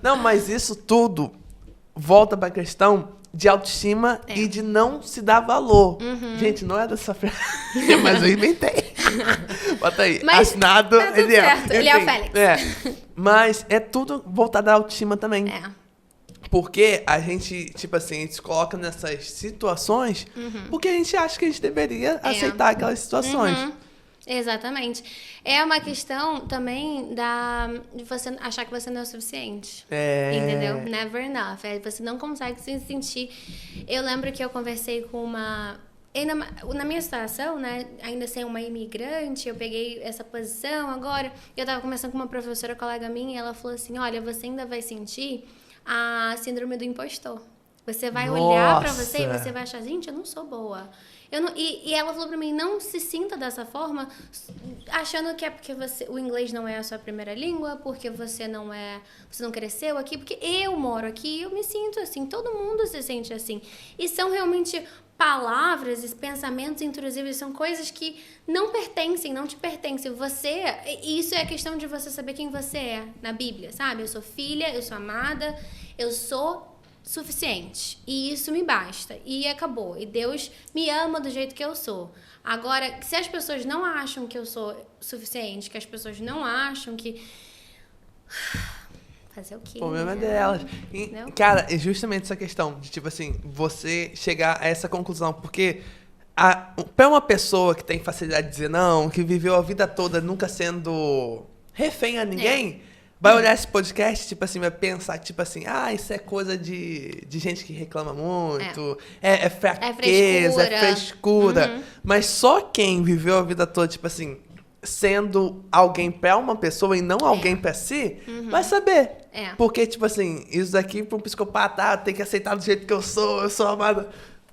Não, mas isso tudo volta pra questão de autoestima e de não se dar valor. Gente, não é dessa frase, mas eu inventei. Bota aí, mas assinado, tá tudo certo. Ele é o Félix. Mas é tudo voltado à autoestima também. Porque a gente, tipo assim, a gente se coloca nessas situações porque a gente acha que a gente deveria aceitar aquelas situações. Exatamente. É uma questão também de você achar que você não é o suficiente. Entendeu? Never enough. Você não consegue se sentir... Eu lembro que eu conversei com uma... Na minha situação, né, ainda sem uma imigrante, eu peguei essa posição agora. Eu tava conversando com uma professora, colega minha, e ela falou assim, olha, você ainda vai sentir a síndrome do impostor. Você vai olhar pra você e você vai achar, gente, eu não sou boa. E ela falou pra mim, não se sinta dessa forma, achando que é porque o inglês não é a sua primeira língua, porque você não cresceu aqui, porque eu moro aqui e eu me sinto assim, todo mundo se sente assim. E são realmente palavras e pensamentos intrusivos, são coisas que não te pertencem. Isso é a questão de você saber quem você é na Bíblia, sabe? Eu sou filha, eu sou amada, eu sou suficiente. E isso me basta. E acabou. E Deus me ama do jeito que eu sou. Agora, se as pessoas não acham que eu sou suficiente, que as pessoas não acham que... Fazer o quê? O problema é delas. E, cara, é justamente essa questão de, tipo assim, você chegar a essa conclusão. Porque pra uma pessoa que tem facilidade de dizer não, que viveu a vida toda nunca sendo refém a ninguém... Vai olhar esse podcast, tipo assim, vai pensar, tipo assim, isso é coisa de gente que reclama muito, é fraqueza, é frescura. Mas só quem viveu a vida toda, tipo assim, sendo alguém pra uma pessoa e não alguém pra si, vai saber. Porque, tipo assim, isso daqui pra um psicopata, tem que aceitar do jeito que eu sou amada.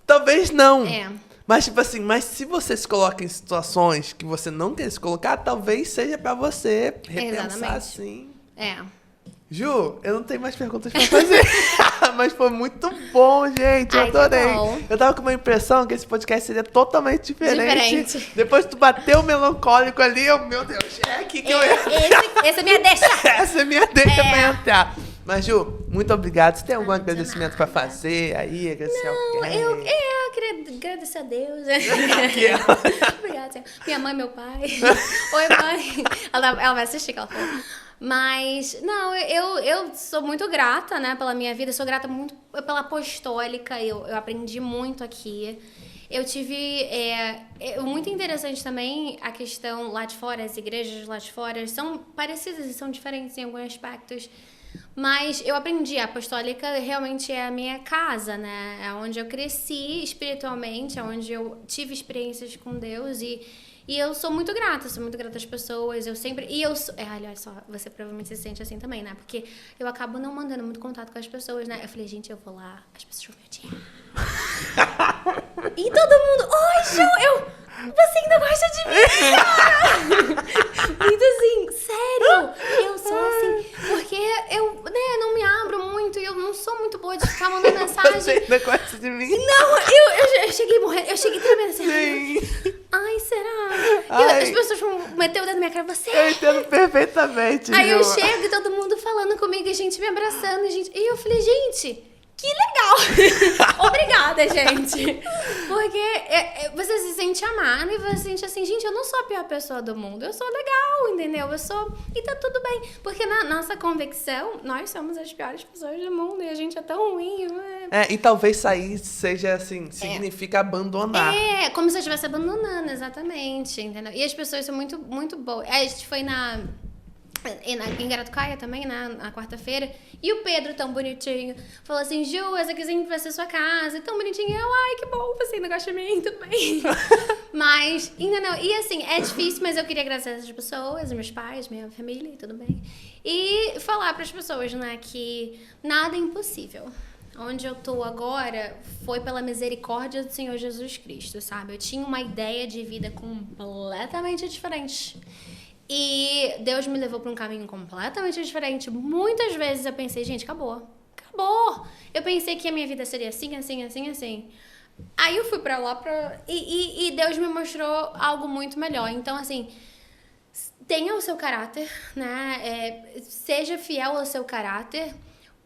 Talvez não. Mas, tipo assim, se você se coloca em situações que você não quer se colocar, talvez seja pra você repensar assim. Ju, eu não tenho mais perguntas pra fazer. Mas foi muito bom, gente. Eu adorei. Eu tava com uma impressão que esse podcast seria totalmente diferente. Depois que tu bateu o melancólico ali, meu Deus, aqui que eu ia. Essa é minha deixa. Essa é minha deixa pra entrar. Mas, Ju, muito obrigado. Você tem algum agradecimento pra fazer aí? Agradecer alguém? Eu queria agradecer a Deus. Obrigada, Senhor. Minha mãe, meu pai. Oi, mãe. Ela vai assistir, que ela falou. Mas, não, eu sou muito grata, né, pela minha vida. Eu sou grata muito pela apostólica. Eu aprendi muito aqui. Eu tive... muito interessante também a questão lá de fora. As igrejas lá de fora são parecidas e são diferentes em alguns aspectos. Mas eu aprendi. A apostólica realmente é a minha casa, né? É onde eu cresci espiritualmente, é onde eu tive experiências com Deus e eu sou muito grata às pessoas, eu sempre... olha só, você provavelmente se sente assim também, né? Porque eu acabo não mandando muito contato com as pessoas, né? Eu falei, gente, eu vou lá, as pessoas vão me odiar. E todo mundo, oi, Ju, você ainda gosta de mim? Muito assim, sério, eu sou assim, porque eu não me abro muito e eu não sou muito boa de ficar mandando mensagem. Você ainda gosta de mim? Não, eu cheguei morrendo, eu cheguei tremendo assim. Sim. Ai, será? E as pessoas vão meter o dedo na minha cara, você? Eu entendo perfeitamente. Aí eu chego e todo mundo falando comigo, e a gente me abraçando, e eu falei, gente, que legal! Obrigada, gente! Porque você se sente amado e você se sente assim, gente, eu não sou a pior pessoa do mundo, eu sou legal, entendeu? E tá tudo bem. Porque na nossa convicção, nós somos as piores pessoas do mundo e a gente é tão ruim. E talvez sair seja assim, significa abandonar. Como se eu estivesse abandonando, exatamente, entendeu? E as pessoas são muito, muito boas. A gente foi em Garatucaia também, na quarta-feira, e o Pedro, tão bonitinho, falou assim, Ju, essa aqui sempre vai ser sua casa, e tão bonitinho, ai, que bom, você ainda gosta de mim, tudo bem. Mas, entendeu? E assim, é difícil, mas eu queria agradecer essas pessoas, meus pais, minha família, e tudo bem. E falar para as pessoas, né, que nada é impossível. Onde eu tô agora foi pela misericórdia do Senhor Jesus Cristo, sabe? Eu tinha uma ideia de vida completamente diferente. E Deus me levou para um caminho completamente diferente. Muitas vezes eu pensei, gente, acabou. Eu pensei que a minha vida seria assim, assim, assim, assim. Aí eu fui pra lá e Deus me mostrou algo muito melhor. Então, assim, tenha o seu caráter, né? Seja fiel ao seu caráter.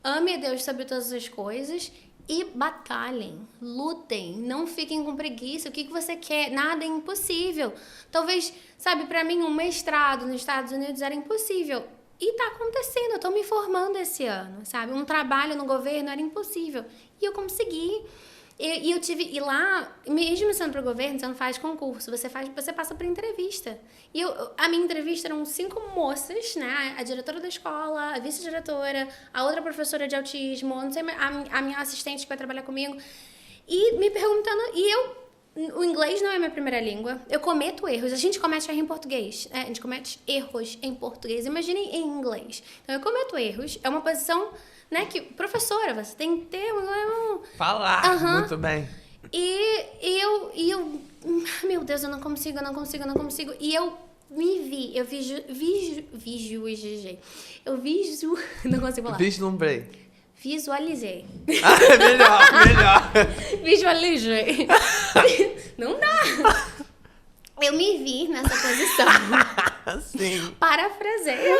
Ame a Deus sobre todas as coisas. E batalhem, lutem, não fiquem com preguiça. O que você quer? Nada é impossível. Talvez, sabe, pra mim um mestrado nos Estados Unidos era impossível. E tá acontecendo, eu tô me formando esse ano, sabe? Um trabalho no governo era impossível. E eu consegui. E lá, mesmo sendo pro governo, você não faz concurso, você passa por entrevista. E a minha entrevista eram 5 moças, né? A diretora da escola, a vice-diretora, a outra professora de autismo, não sei, a minha assistente que vai trabalhar comigo. E me perguntando, o inglês não é minha primeira língua. Eu cometo erros. A gente comete erro em português. A gente comete erros em português. Imagine em inglês. Então, eu cometo erros. É uma posição, né, que... Professora, você tem que ter... Falar. Muito bem. E eu... Meu Deus, eu não consigo. E eu me vi. Eu não consigo falar. Vislumbrei. Visualizei. Melhor. Visualizei. Não dá. Eu me vi nessa posição. Sim. Parafraseio.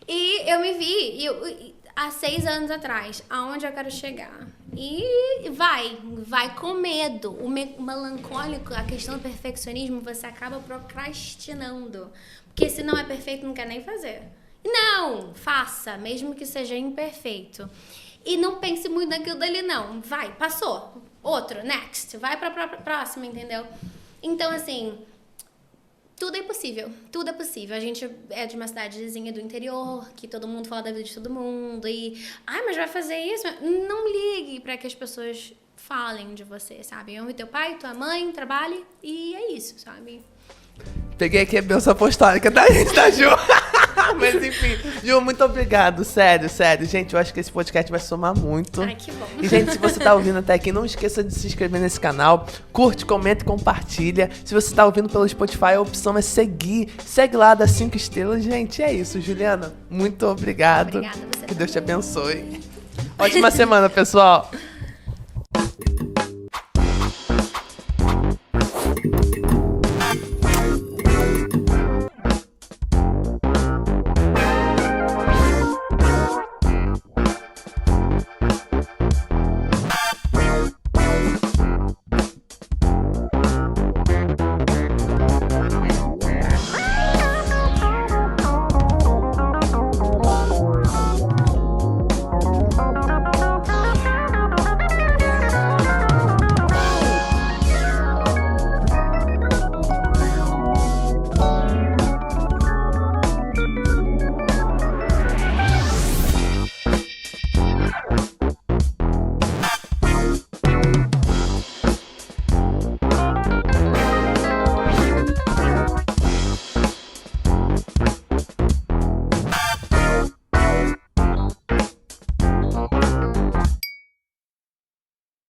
E eu me vi há 6 anos atrás, aonde eu quero chegar. E vai com medo. O melancólico, a questão do perfeccionismo, você acaba procrastinando. Porque se não é perfeito, não quer nem fazer. Não, faça, mesmo que seja imperfeito. E não pense muito naquilo dali, não. Vai, passou. Outro, next. Vai pra próxima, entendeu? Então, assim, tudo é possível. Tudo é possível. A gente é de uma cidadezinha do interior, que todo mundo fala da vida de todo mundo. E, mas vai fazer isso? Não ligue pra que as pessoas falem de você, sabe? Ame teu pai, tua mãe, trabalhe. E é isso, sabe? Peguei aqui a bênção apostólica da gente, tá, Ju? Mas enfim, Ju, muito obrigado, sério. Gente, eu acho que esse podcast vai somar muito. Ai, que bom. E, gente, se você tá ouvindo até aqui, não esqueça de se inscrever nesse canal, curte, comenta e compartilha. Se você tá ouvindo pelo Spotify, a opção é seguir. Segue lá, dá 5 estrelas. Gente, é isso, Juliana. Muito obrigado. Obrigada a você. Que Deus te abençoe. Ótima semana, pessoal.